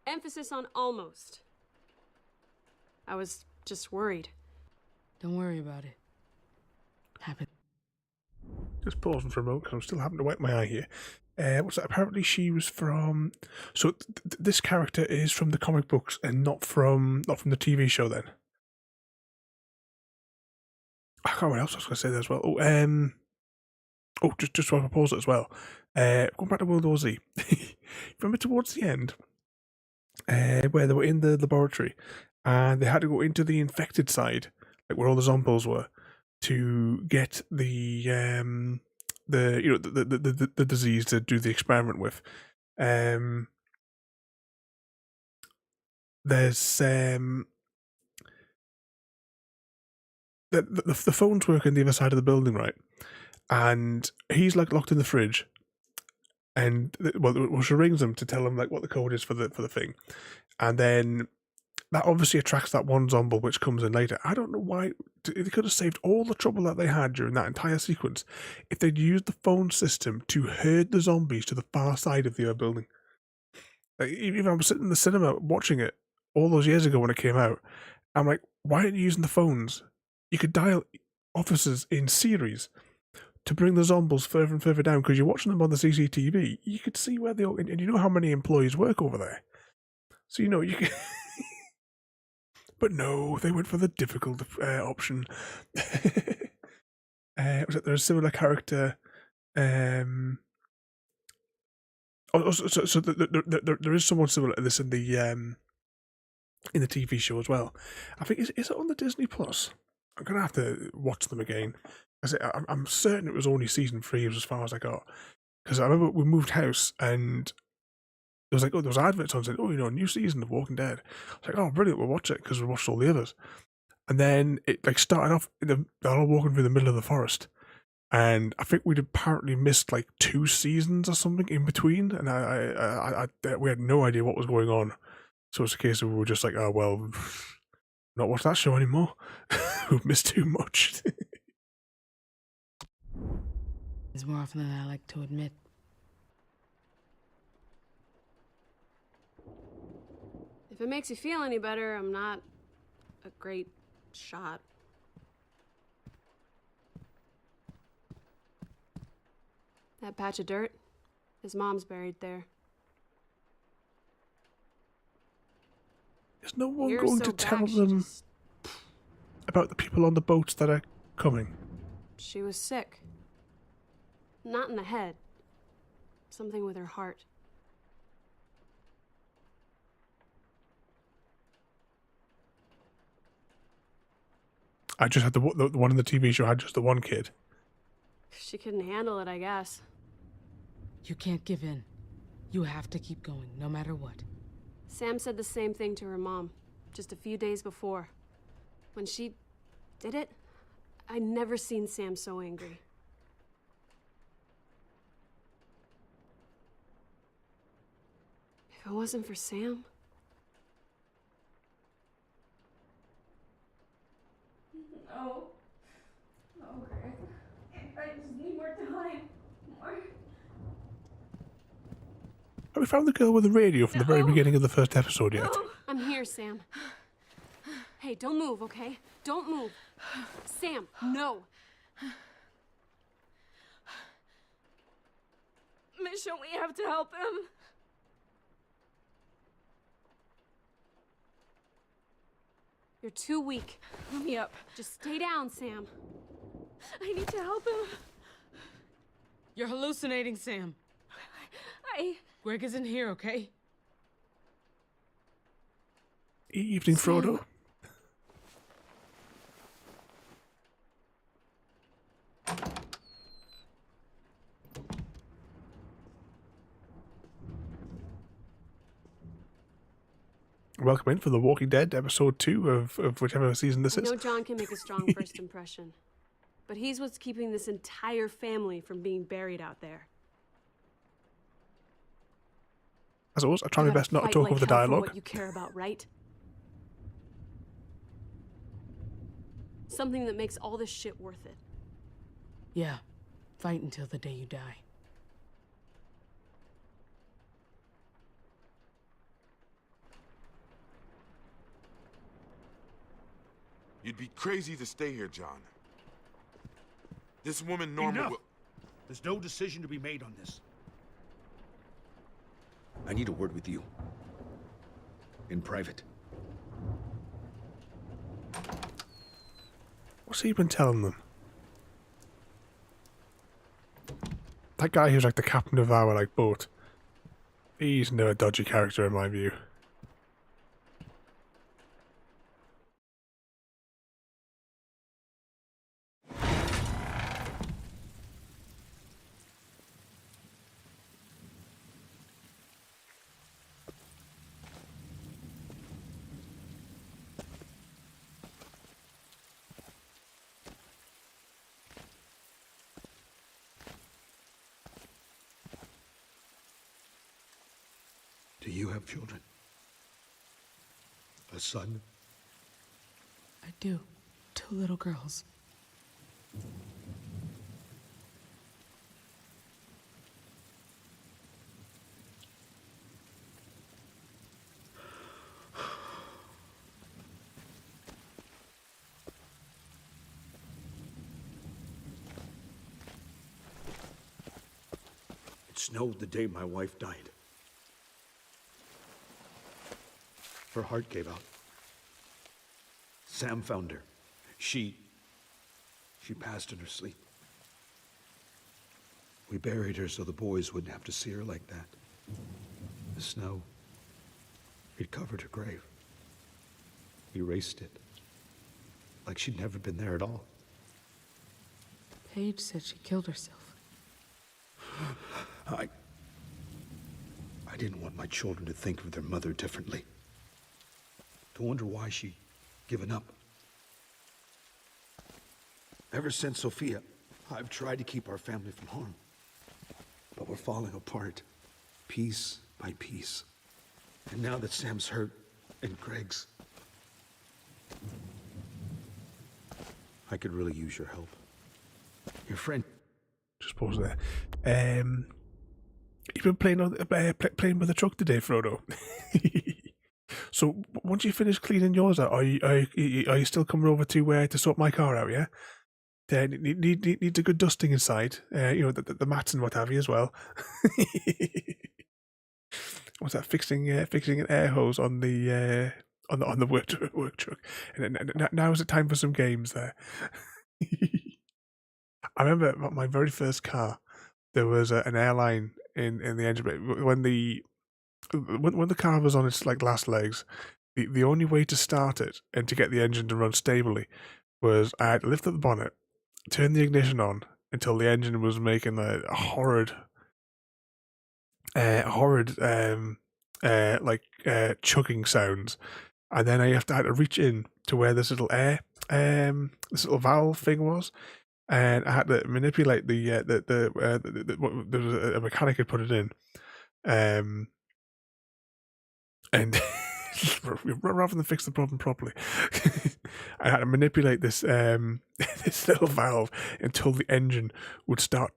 Emphasis on almost. I was just worried. Don't worry about it. Happened. Just pausing for a moment because I'm still having to wipe my eye here. What's that? Apparently she was from... So this character is from the comic books and not from the TV show then. I can't remember what else I was going to say there as well. Just while I pause it as well. Going back to World War Z. Remember towards the end, where they were in the laboratory and they had to go into the infected side, like where all the zombies were, to get the disease to do the experiment with. There's the phones work on the other side of the building, right? And he's like locked in the fridge, and she rings him to tell him like what the code is for the thing, and then that obviously attracts that one zombie which comes in later. I don't know why. They could have saved all the trouble that they had during that entire sequence if they'd used the phone system to herd the zombies to the far side of the other building. Like, even I was sitting in the cinema watching it all those years ago when it came out, I'm like, why aren't you using the phones? You could dial officers in series to bring the zombies further and further down because you're watching them on the CCTV. You could see where they all, and you know how many employees work over there. So, you know, you can... But no, they went for the difficult option. There's a similar character. There is someone similar to this in the TV show as well. I think is it on the Disney Plus? I'm gonna have to watch them again. I'm certain it was only season 3 as far as I got, because I remember we moved house and there was like, there was adverts on saying, a new season of Walking Dead. I was like, oh, brilliant, we'll watch it because we watched all the others. And then it like started off, they're all walking through the middle of the forest. And I think we'd apparently missed like 2 seasons or something in between. And we had no idea what was going on. So it's a case of we were just like, oh, well, not watch that show anymore. We've missed too much. It's more often than I like to admit. If it makes you feel any better, I'm not a great shot. That patch of dirt, his mom's buried there. Is no one Years going so to tell back, them about the people on the boats that are coming? She was sick. Not in the head. Something with her heart. I just had the one in the TV show had just the one kid. She couldn't handle it, I guess. You can't give in. You have to keep going, no matter what. Sam said the same thing to her mom, just a few days before. When she did it, I'd never seen Sam so angry. If it wasn't for Sam... No. No, Greg. I just need more time. More. Have we found the girl with the radio from the very beginning of the first episode yet? I'm here, Sam. Hey, don't move, okay? Don't move. Sam, no. Michonne, we have to help him. You're too weak. Let me up. Just stay down, Sam. I need to help him. You're hallucinating, Sam. Greg isn't here, okay? Evening, Frodo. Welcome in for The Walking Dead, episode 2 of whichever season this is. I know John can make a strong first impression, but he's what's keeping this entire family from being buried out there. As always, I try my best not to talk over the dialogue. What you care about, right? Something that makes all this shit worth it. Yeah. Fight until the day you die. You'd be crazy to stay here, John. This woman Norma Enough. will... There's no decision to be made on this. I need a word with you. In private. What's he been telling them? That guy who's like the captain of our boat. He's no dodgy character in my view. Do you have children? A son? I do. 2 little girls. It snowed the day my wife died. Her heart gave out. Sam found her. She passed in her sleep. We buried her so the boys wouldn't have to see her like that. The snow, it covered her grave. Erased it. Like she'd never been there at all. Paige said she killed herself. I didn't want my children to think of their mother differently. To wonder why she'd given up. Ever since Sophia, I've tried to keep our family from harm. But we're falling apart, piece by piece. And now that Sam's hurt, and Greg's... I could really use your help. Your friend... Just pause there. You've been playing with the truck today, Frodo. So once you finish cleaning yours out, are you still coming over to sort my car out? Yeah. Needs a good dusting inside. The mats and what have you as well. What's that? Fixing an air hose on the work truck. And now is it time for some games there? I remember my very first car. There was an airline in the engine bay. When the car was on its last legs, the only way to start it and to get the engine to run stably was I had to lift up the bonnet, turn the ignition on until the engine was making a horrid chugging sounds, and then I had to reach in to where this little this little valve thing was, and I had to manipulate there was a mechanic had put it in, and rather than fix the problem properly, I had to manipulate this this little valve until the engine would start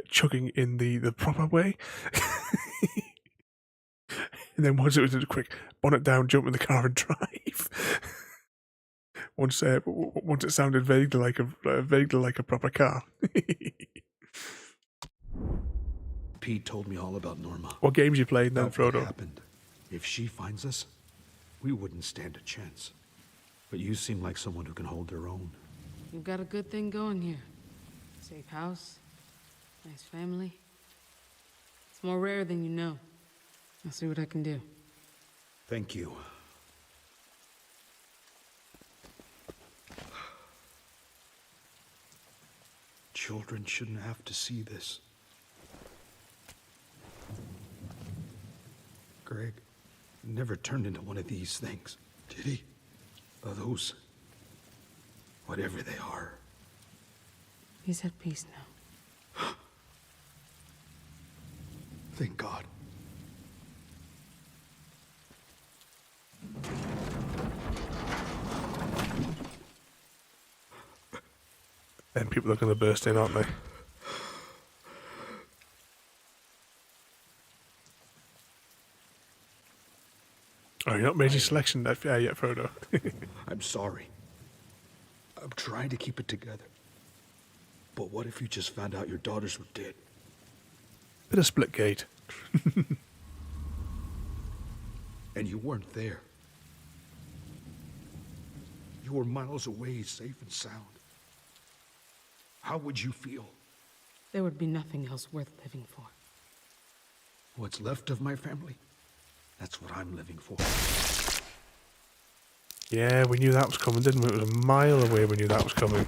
chugging in the proper way. And then once it was a quick bonnet down, jump in the car and drive. once it sounded vaguely like a proper car. Pete told me all about Norma. What games you played then, What Frodo? happened? If she finds us, we wouldn't stand a chance. But you seem like someone who can hold their own. You've got a good thing going here. Safe house, nice family. It's more rare than you know. I'll see what I can do. Thank you. Children shouldn't have to see this. Greg never turned into one of these things, did he? Or those, whatever they are. He's at peace now. Thank God. Then people are going to burst in, aren't they? Oh, you're not made your selection yet, Frodo. I'm sorry. I'm trying to keep it together. But what if you just found out your daughters were dead? Bit of Splitgate. And you weren't there. You were miles away, safe and sound. How would you feel? There would be nothing else worth living for. What's left of my family? That's what I'm living for. Yeah, we knew that was coming, didn't we? It was a mile away we knew that was coming.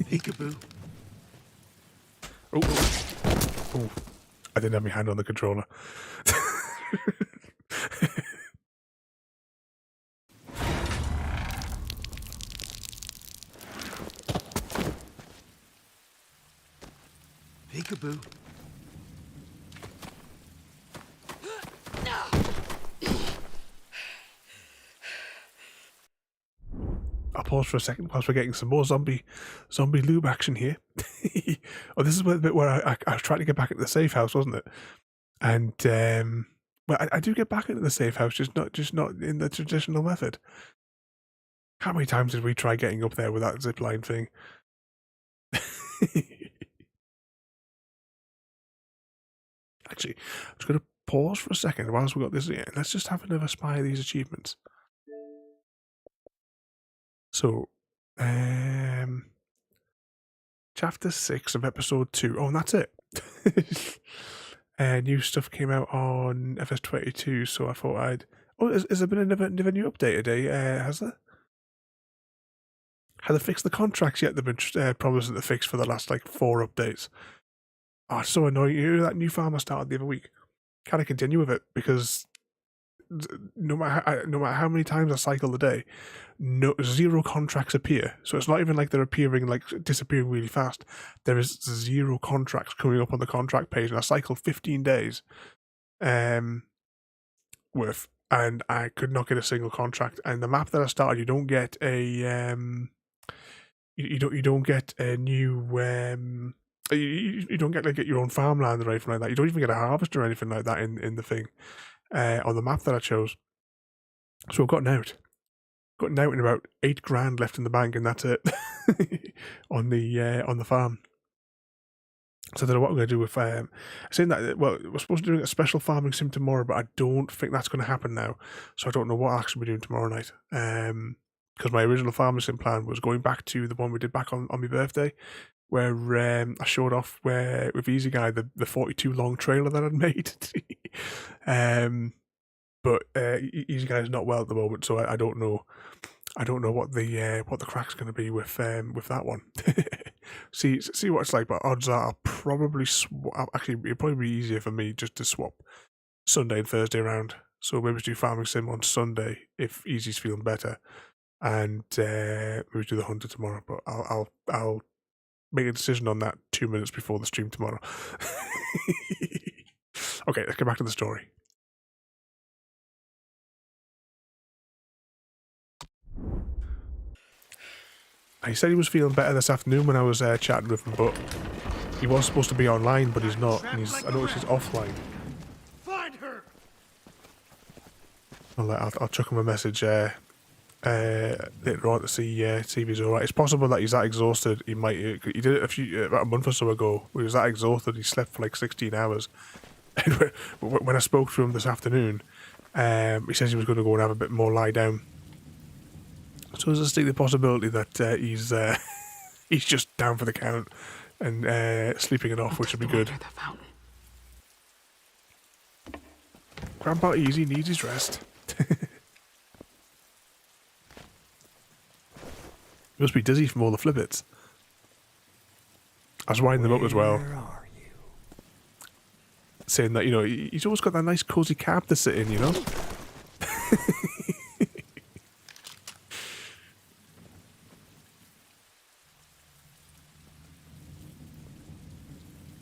Peekaboo. Oh. I didn't have my hand on the controller. Peekaboo. I'll pause for a second whilst we're getting some more zombie lube action here. Oh, this is the bit where I was trying to get back into the safe house, wasn't it? And well, I do get back into the safe house, just not in the traditional method. How many times did we try getting up there with that zipline thing? Actually, I'm just going to pause for a second whilst we've got this here. Let's just have another spy of these achievements. So, chapter 6 of episode 2. Oh, and that's it. New stuff came out on FS22, so I thought I'd... Oh, has there been another new update today? Has there? Have they fixed the contracts yet? They've been promising to fix for the last, 4 updates. Oh, it's so annoying. You know that new farm I started the other week? Can I continue with it? Because no matter how many times I cycle a day, zero contracts appear. So it's not even like they're appearing, disappearing really fast. There is 0 contracts coming up on the contract page, and I cycled 15 days worth, and I could not get a single contract. And the map that I started, you don't get a you don't get a new you don't get your own farmland or anything like that. You don't even get a harvest or anything like that in the thing on the map that I chose. So I've gotten out and about 8 grand left in the bank, and that's it on the farm. So I don't know what I'm going to do with saying that. Well, we're supposed to be doing a special farming sim tomorrow, but I don't think that's going to happen now. So I don't know what I'll actually be doing tomorrow night. Because my original farming sim plan was going back to the one we did back on my birthday, where I showed off with Easy Guy the 42 long trailer that I'd made. But Easy Guy is not well at the moment, so I don't know. I don't know what the crack's going to be with that one. see what it's like, but odds are I'll probably actually it'd probably be easier for me just to swap Sunday and Thursday around. So maybe do Farming Sim on Sunday if Easy's feeling better, and maybe do the Hunter tomorrow. But I'll make a decision on that 2 minutes before the stream tomorrow. Okay, let's get back to the story. He said he was feeling better this afternoon when I was chatting with him, but he was supposed to be online, but he's not, and I noticed he's offline. Find her. I'll chuck him a message later on to see if he's alright. It's possible that he's that exhausted. He did it about a month or so ago. He was that exhausted. He slept for like 16 hours. And when I spoke to him this afternoon, he says he was going to go and have a bit more lie down. So there's a distinct possibility that he's just down for the count and sleeping it off, which would be good. Grandpa Easy needs his rest. He must be dizzy from all the flippets. I was winding them up as well. Saying that, he's always got that nice cozy cab to sit in,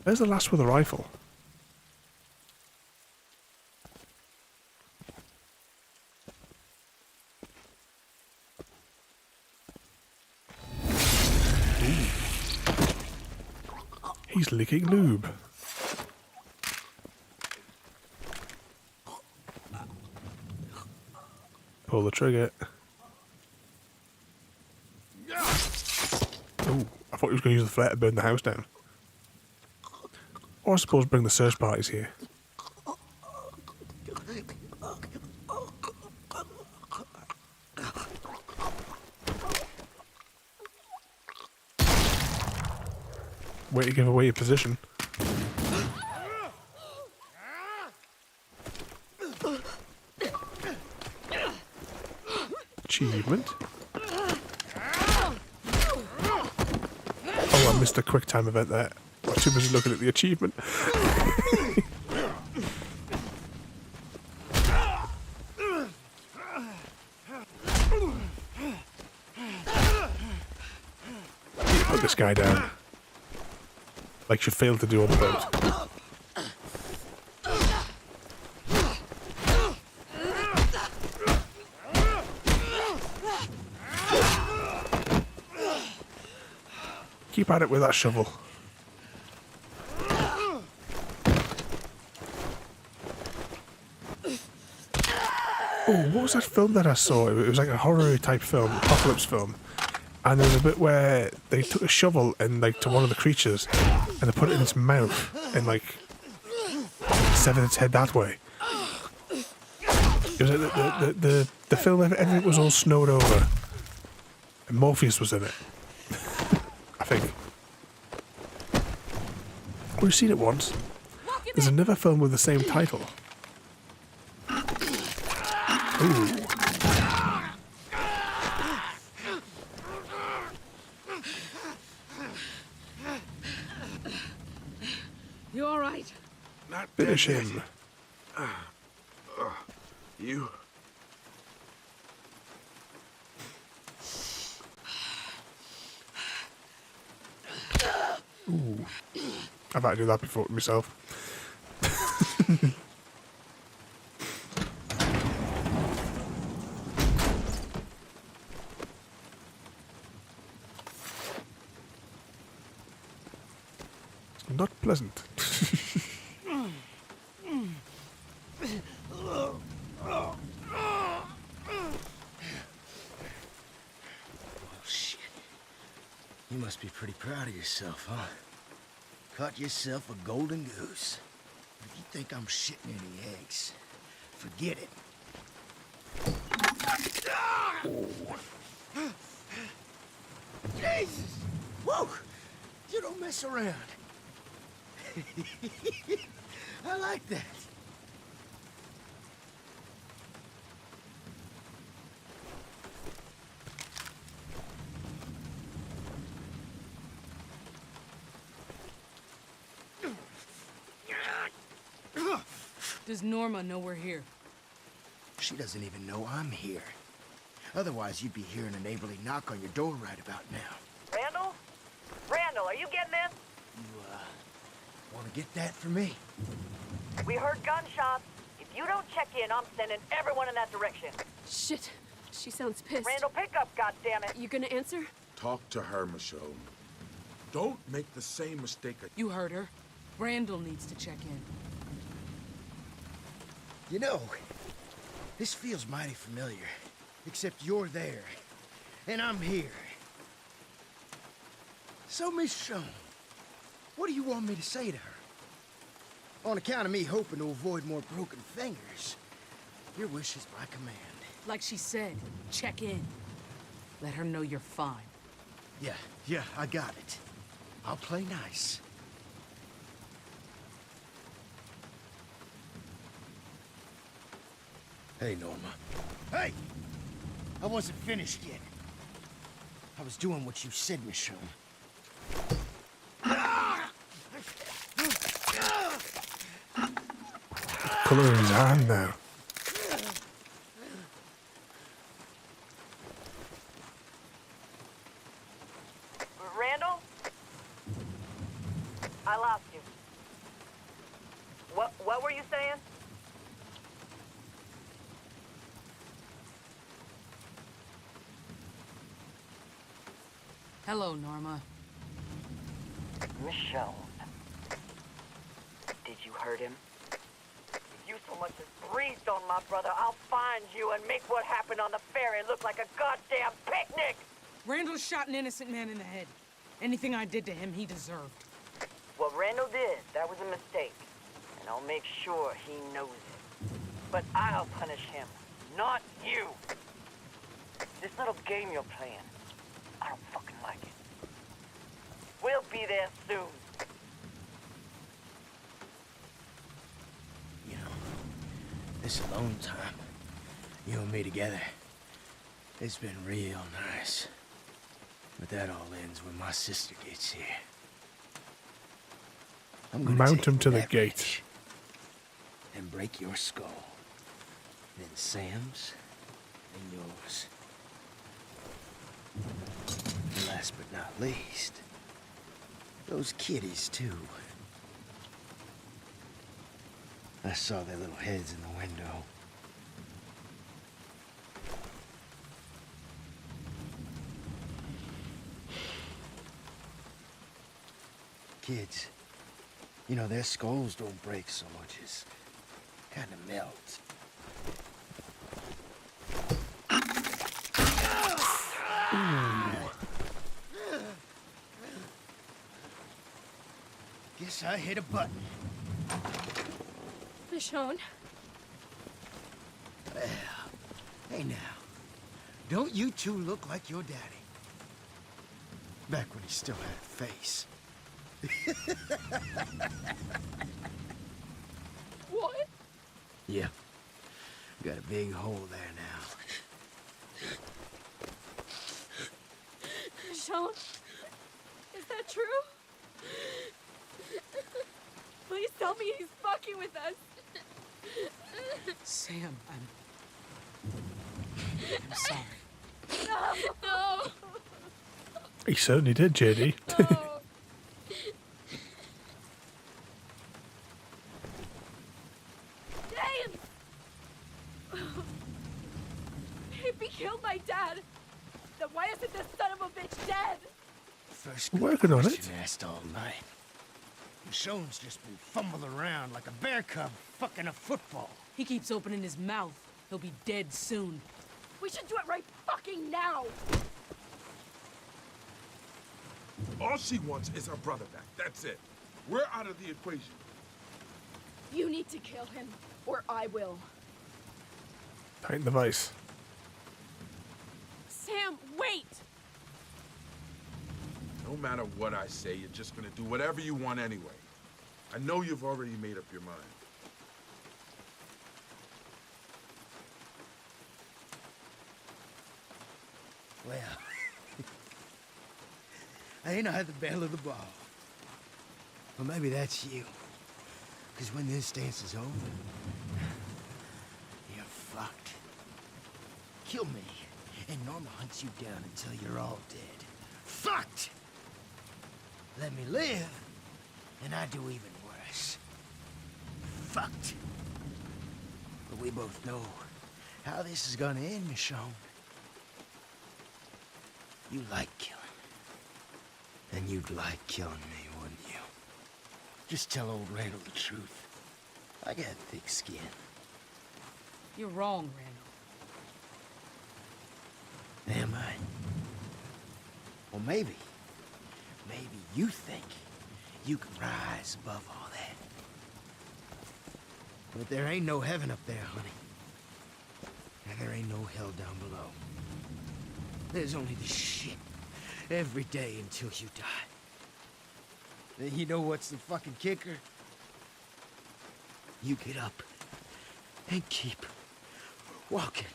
Where's the last with a rifle? Ooh. He's licking lube. Pull the trigger. Oh, I thought he was going to use the flare to burn the house down. Or I suppose bring the search parties here. Way to give away your position. Achievement. Oh, I missed a quick time event there. I was too busy looking at the achievement. Put this guy down. Like you failed to do on the boat. Keep at it with that shovel. Oh, what was that film that I saw? It was like a horror type film, apocalypse film. And there was a bit where they took a shovel and to one of the creatures and they put it in its mouth and severed its head that way. It was like the film, everything was all snowed over. And Morpheus was in it. I think. We've seen it once. There's another film with the same title. Ooh. You all right? Not Finish dead him. yet. You? Ooh. I've had to do that before myself. Not pleasant. Oh, shit. You must be pretty proud of yourself, huh? Caught yourself a golden goose. If you think I'm shitting any eggs, forget it. Oh. Jesus! Whoa! You don't mess around. I like that. Does Norma know we're here? She doesn't even know I'm here. Otherwise, you'd be hearing a neighborly knock on your door right about now. Randall? Randall, are you getting this? You, want to get that for me? We heard gunshots. If you don't check in, I'm sending everyone in that direction. Shit. She sounds pissed. Randall, pick up, goddammit. You gonna answer? Talk to her, Michonne. Don't make the same mistake. You heard her. Randall needs to check in. You know, this feels mighty familiar. Except you're there, and I'm here. So, Michonne, what do you want me to say to her? On account of me hoping to avoid more broken fingers, your wish is my command. Like she said, check in. Let her know you're fine. Yeah, I got it. I'll play nice. Hey, Norma. Hey! I wasn't finished yet. I was doing what you said, Michonne. Colour in his hand now. Randall? I lost you. What were you saying? Hello, Norma. Michonne. Did you hurt him? If you so much as breathed on my brother, I'll find you and make what happened on the ferry look like a goddamn picnic! Randall shot an innocent man in the head. Anything I did to him, he deserved. What Randall did, that was a mistake. And I'll make sure he knows it. But I'll punish him, not you. This little game you're playing, I don't fucking like it. We'll be there soon. You know, this alone time, you and me together, it's been real nice. But that all ends when my sister gets here. I'm gonna Mount take him to the that gate. wrench and break your skull. Then Sam's and yours. And last but not least, those kitties too. I saw their little heads in the window. Kids, you know, their skulls don't break so much as kind of melt. Guess I hit a button. Michonne. Well, hey now, don't you two look like your daddy? Back when he still had a face. What? Yeah, got a big hole there now. Michonne? Is that true? Please tell me he's fucking with us. Sam, I'm sorry. No! He certainly did, JD. No! James! If he killed my dad, then why isn't this son of a bitch dead? First Working on it. question asked all night. Michonne's just been fumbling around like a bear cub fucking a football. He keeps opening his mouth. He'll be dead soon. We should do it right fucking now! All she wants is her brother back. That's it. We're out of the equation. You need to kill him, or I will. Tighten the vice. Sam, wait! No matter what I say, you're just gonna do whatever you want anyway. I know you've already made up your mind. Well, I ain't had the belle of the ball. Well, maybe that's you. Because when this dance is over, kill me, and Norma hunts you down until you're all dead. Fucked! Let me live, and I do even worse. Fucked. But we both know how this is gonna end, Michonne. You like killing. And you'd like killing me, wouldn't you? Just tell old Randall the truth. I got thick skin. You're wrong, Randall. Am I? Well, maybe you think you can rise above all that. But there ain't no heaven up there, honey. And there ain't no hell down below. There's only this shit every day until you die. Then you know what's the fucking kicker? You get up and keep walking.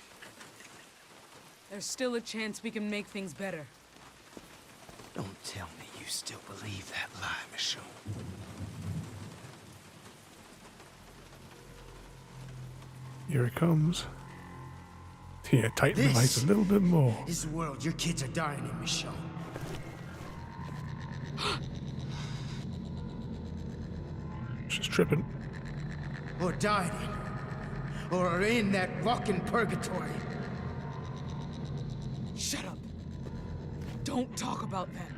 There's still a chance we can make things better. Don't tell me you still believe that lie, Michonne. Here it comes. Yeah, tighten the lights a little bit more. This is the world your kids are dying in, Michonne. She's tripping. Or died in. Or are in that walking purgatory. Shut up. Don't talk about that.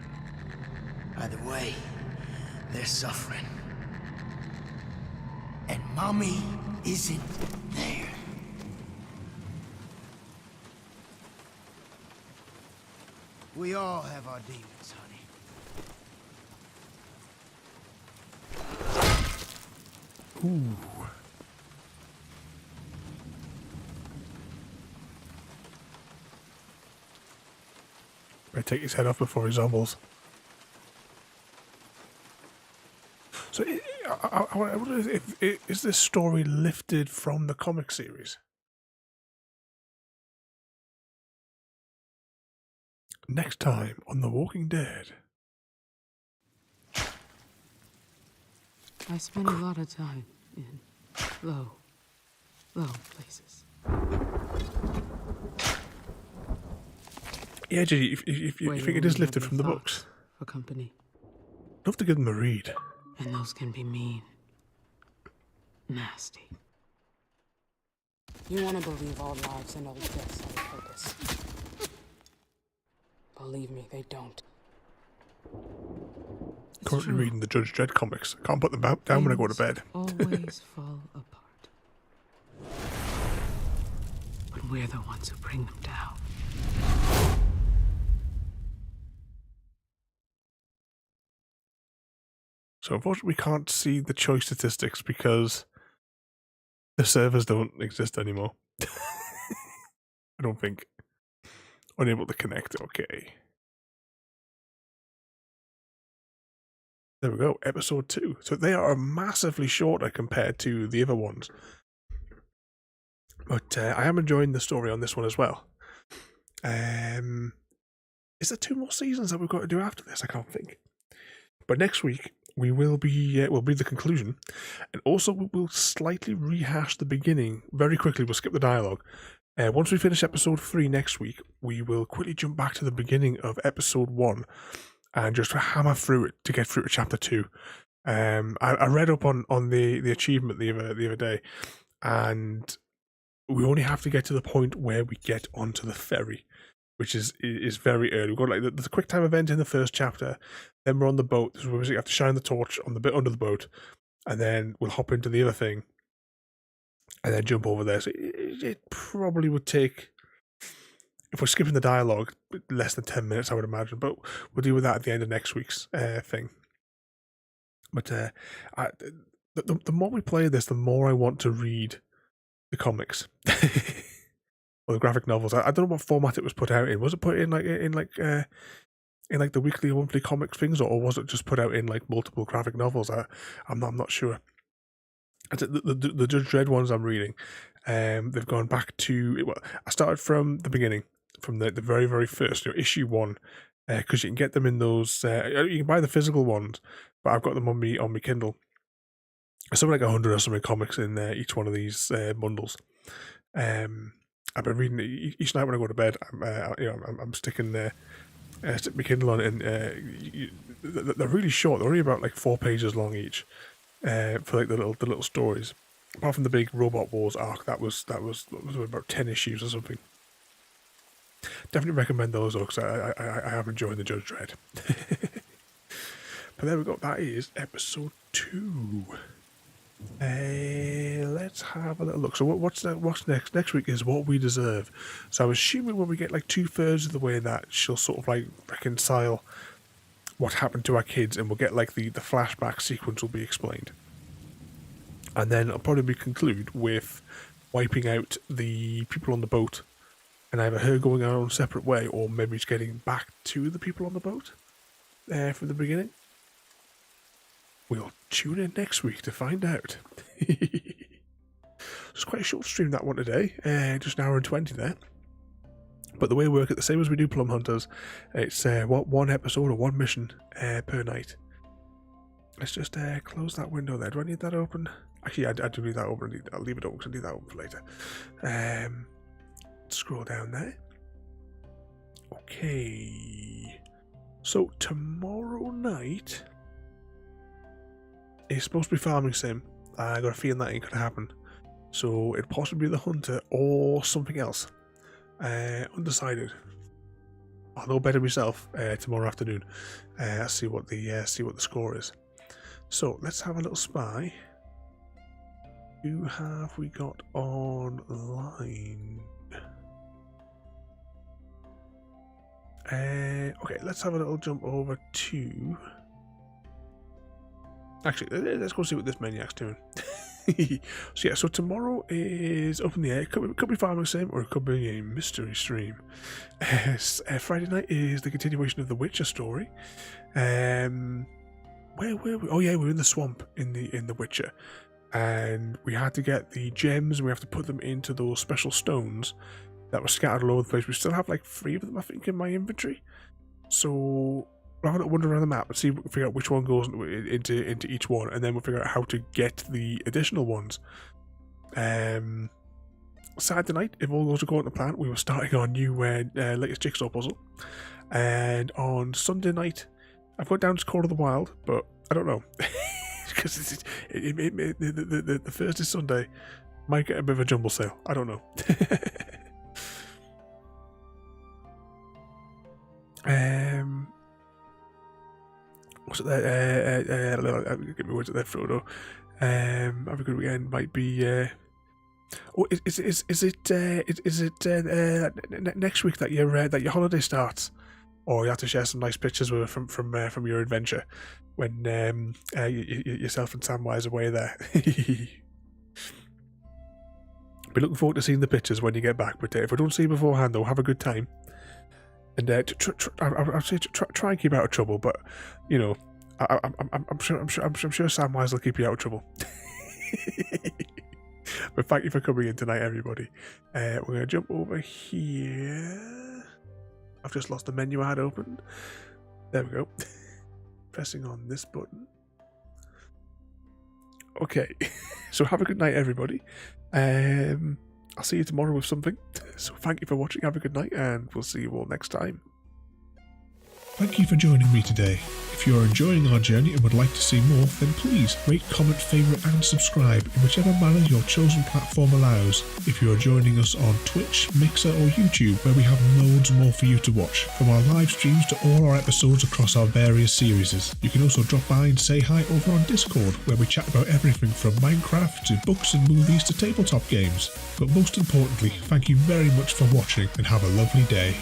Either way, they're suffering. And Mommy isn't there. We all have our demons, honey. Ooh. Better take his head off before he zombles. So, I wonder if is this story lifted from the comic series? Next time on The Walking Dead. I spend a lot of time in low places. Yeah, G, if you think it is lifted from the books, for company. I'd love to give them a read. And those can be mean. Nasty. You want to believe all lives and all deaths have a purpose. Believe me, they don't. Currently reading the Judge Dredd comics. I can't put them down when I go to bed. Always fall apart. But we're the ones who bring them down. So unfortunately we can't see the choice statistics because the servers don't exist anymore. I don't think. Unable to connect, okay. There we go, episode 2. So they are massively shorter compared to the other ones. But I am enjoying the story on this one as well. Is there 2 more seasons that we've got to do after this? I can't think. But next week we will be the conclusion, and also we'll slightly rehash the beginning very quickly. We'll skip the dialogue. Once we finish episode 3 next week, we will quickly jump back to the beginning of episode 1 and just hammer through it to get through to chapter 2. I read up on the achievement the other day, and we only have to get to the point where we get onto the ferry, which is very early. We've got like the quick time event in the first chapter, then we're on the boat. So we have to shine the torch on the bit under the boat, and then we'll hop into the other thing, and then jump over there. So it probably would take, if we're skipping the dialogue, less than 10 minutes, I would imagine. But we'll deal with that at the end of next week's thing. But the more we play this, the more I want to read the comics or the graphic novels. I don't know what format it was put out in. Was it put in like the weekly or monthly comics things, or was it just put out in like multiple graphic novels? I'm not sure. The Judge Dredd ones I'm reading, they've gone back to. Well, I started from the beginning, from the very, very first, issue 1, because you can get them in those. You can buy the physical ones, but I've got them on me Kindle. Something like 100 or something comics in each one of these bundles. I've been reading it each night when I go to bed. I'm sticking stick my Kindle on it, and they're really short. They're only about like 4 pages long each, for like the little stories. Apart from the big Robot Wars arc, that was about 10 issues or something. Definitely recommend those though, because I have enjoyed the Judge Dredd. But there we go. That is episode 2. Let's have a little look. So what's next? Next week is What We Deserve. So I'm assuming when we get like 2/3 of the way that she'll sort of like reconcile what happened to our kids, and we'll get like the flashback sequence will be explained. And then I'll probably conclude with wiping out the people on the boat, and either her going her own separate way, or maybe just getting back to the people on the boat from the beginning. We'll tune in next week to find out. It's quite a short stream, that one today. Just an hour and 20 there. But the way we work it, the same as we do Plum Hunters, it's one episode or one mission per night. Let's just close that window there. Do I need that open? Actually, I do need that open. I'll leave it open because I need that open for later. Scroll down there. Okay. So tomorrow night is supposed to be Farming Sim. I got a feeling that ain't going to happen. So it'd possibly be The Hunter or something else. Undecided. I'll know better myself tomorrow afternoon. See what the score is. So let's have a little spy. Who have we got online? Okay, let's have a little jump over to... Actually, let's go see what this maniac's doing. So yeah, so tomorrow is up in the air. It could be Farming Sim, or it could be a mystery stream. Friday night is the continuation of the Witcher story. Where were we? Oh yeah, we're in the swamp in the Witcher, and we had to get the gems, and we have to put them into those special stones that were scattered all over the place. We still have like 3 of them, I think, in my inventory. So we'll have a wander around the map and see, figure out which one goes into each one, and then we'll figure out how to get the additional ones. Saturday night, if all goes according to plan, we were starting our new latest jigsaw puzzle. And on Sunday night, I've got down to Call of the Wild, but I don't know. Because the Thursday, Sunday might get a bit of a jumble sale. I don't know. What's it there? Give me words at there, Frodo. Have a good weekend. Might be. Is it next week that your holiday starts, or you have to share some nice pictures with from your adventure when yourself and Samwise away there? Be looking forward to seeing the pictures when you get back. But if I don't see you beforehand, though, have a good time. And I'll say try and keep out of trouble, but you know, I'm sure Samwise will keep you out of trouble. But thank you for coming in tonight, everybody. We're gonna jump over here. I've just lost the menu I had open. There we go. Pressing on this button. Okay, so have a good night, everybody. I'll see you tomorrow with something. So thank you for watching, have a good night, and we'll see you all next time. Thank you for joining me today. If you are enjoying our journey and would like to see more, then please rate, comment, favourite and subscribe in whichever manner your chosen platform allows. If you are joining us on Twitch, Mixer or YouTube, where we have loads more for you to watch, from our live streams to all our episodes across our various series. You can also drop by and say hi over on Discord, where we chat about everything from Minecraft to books and movies to tabletop games. But most importantly, thank you very much for watching and have a lovely day.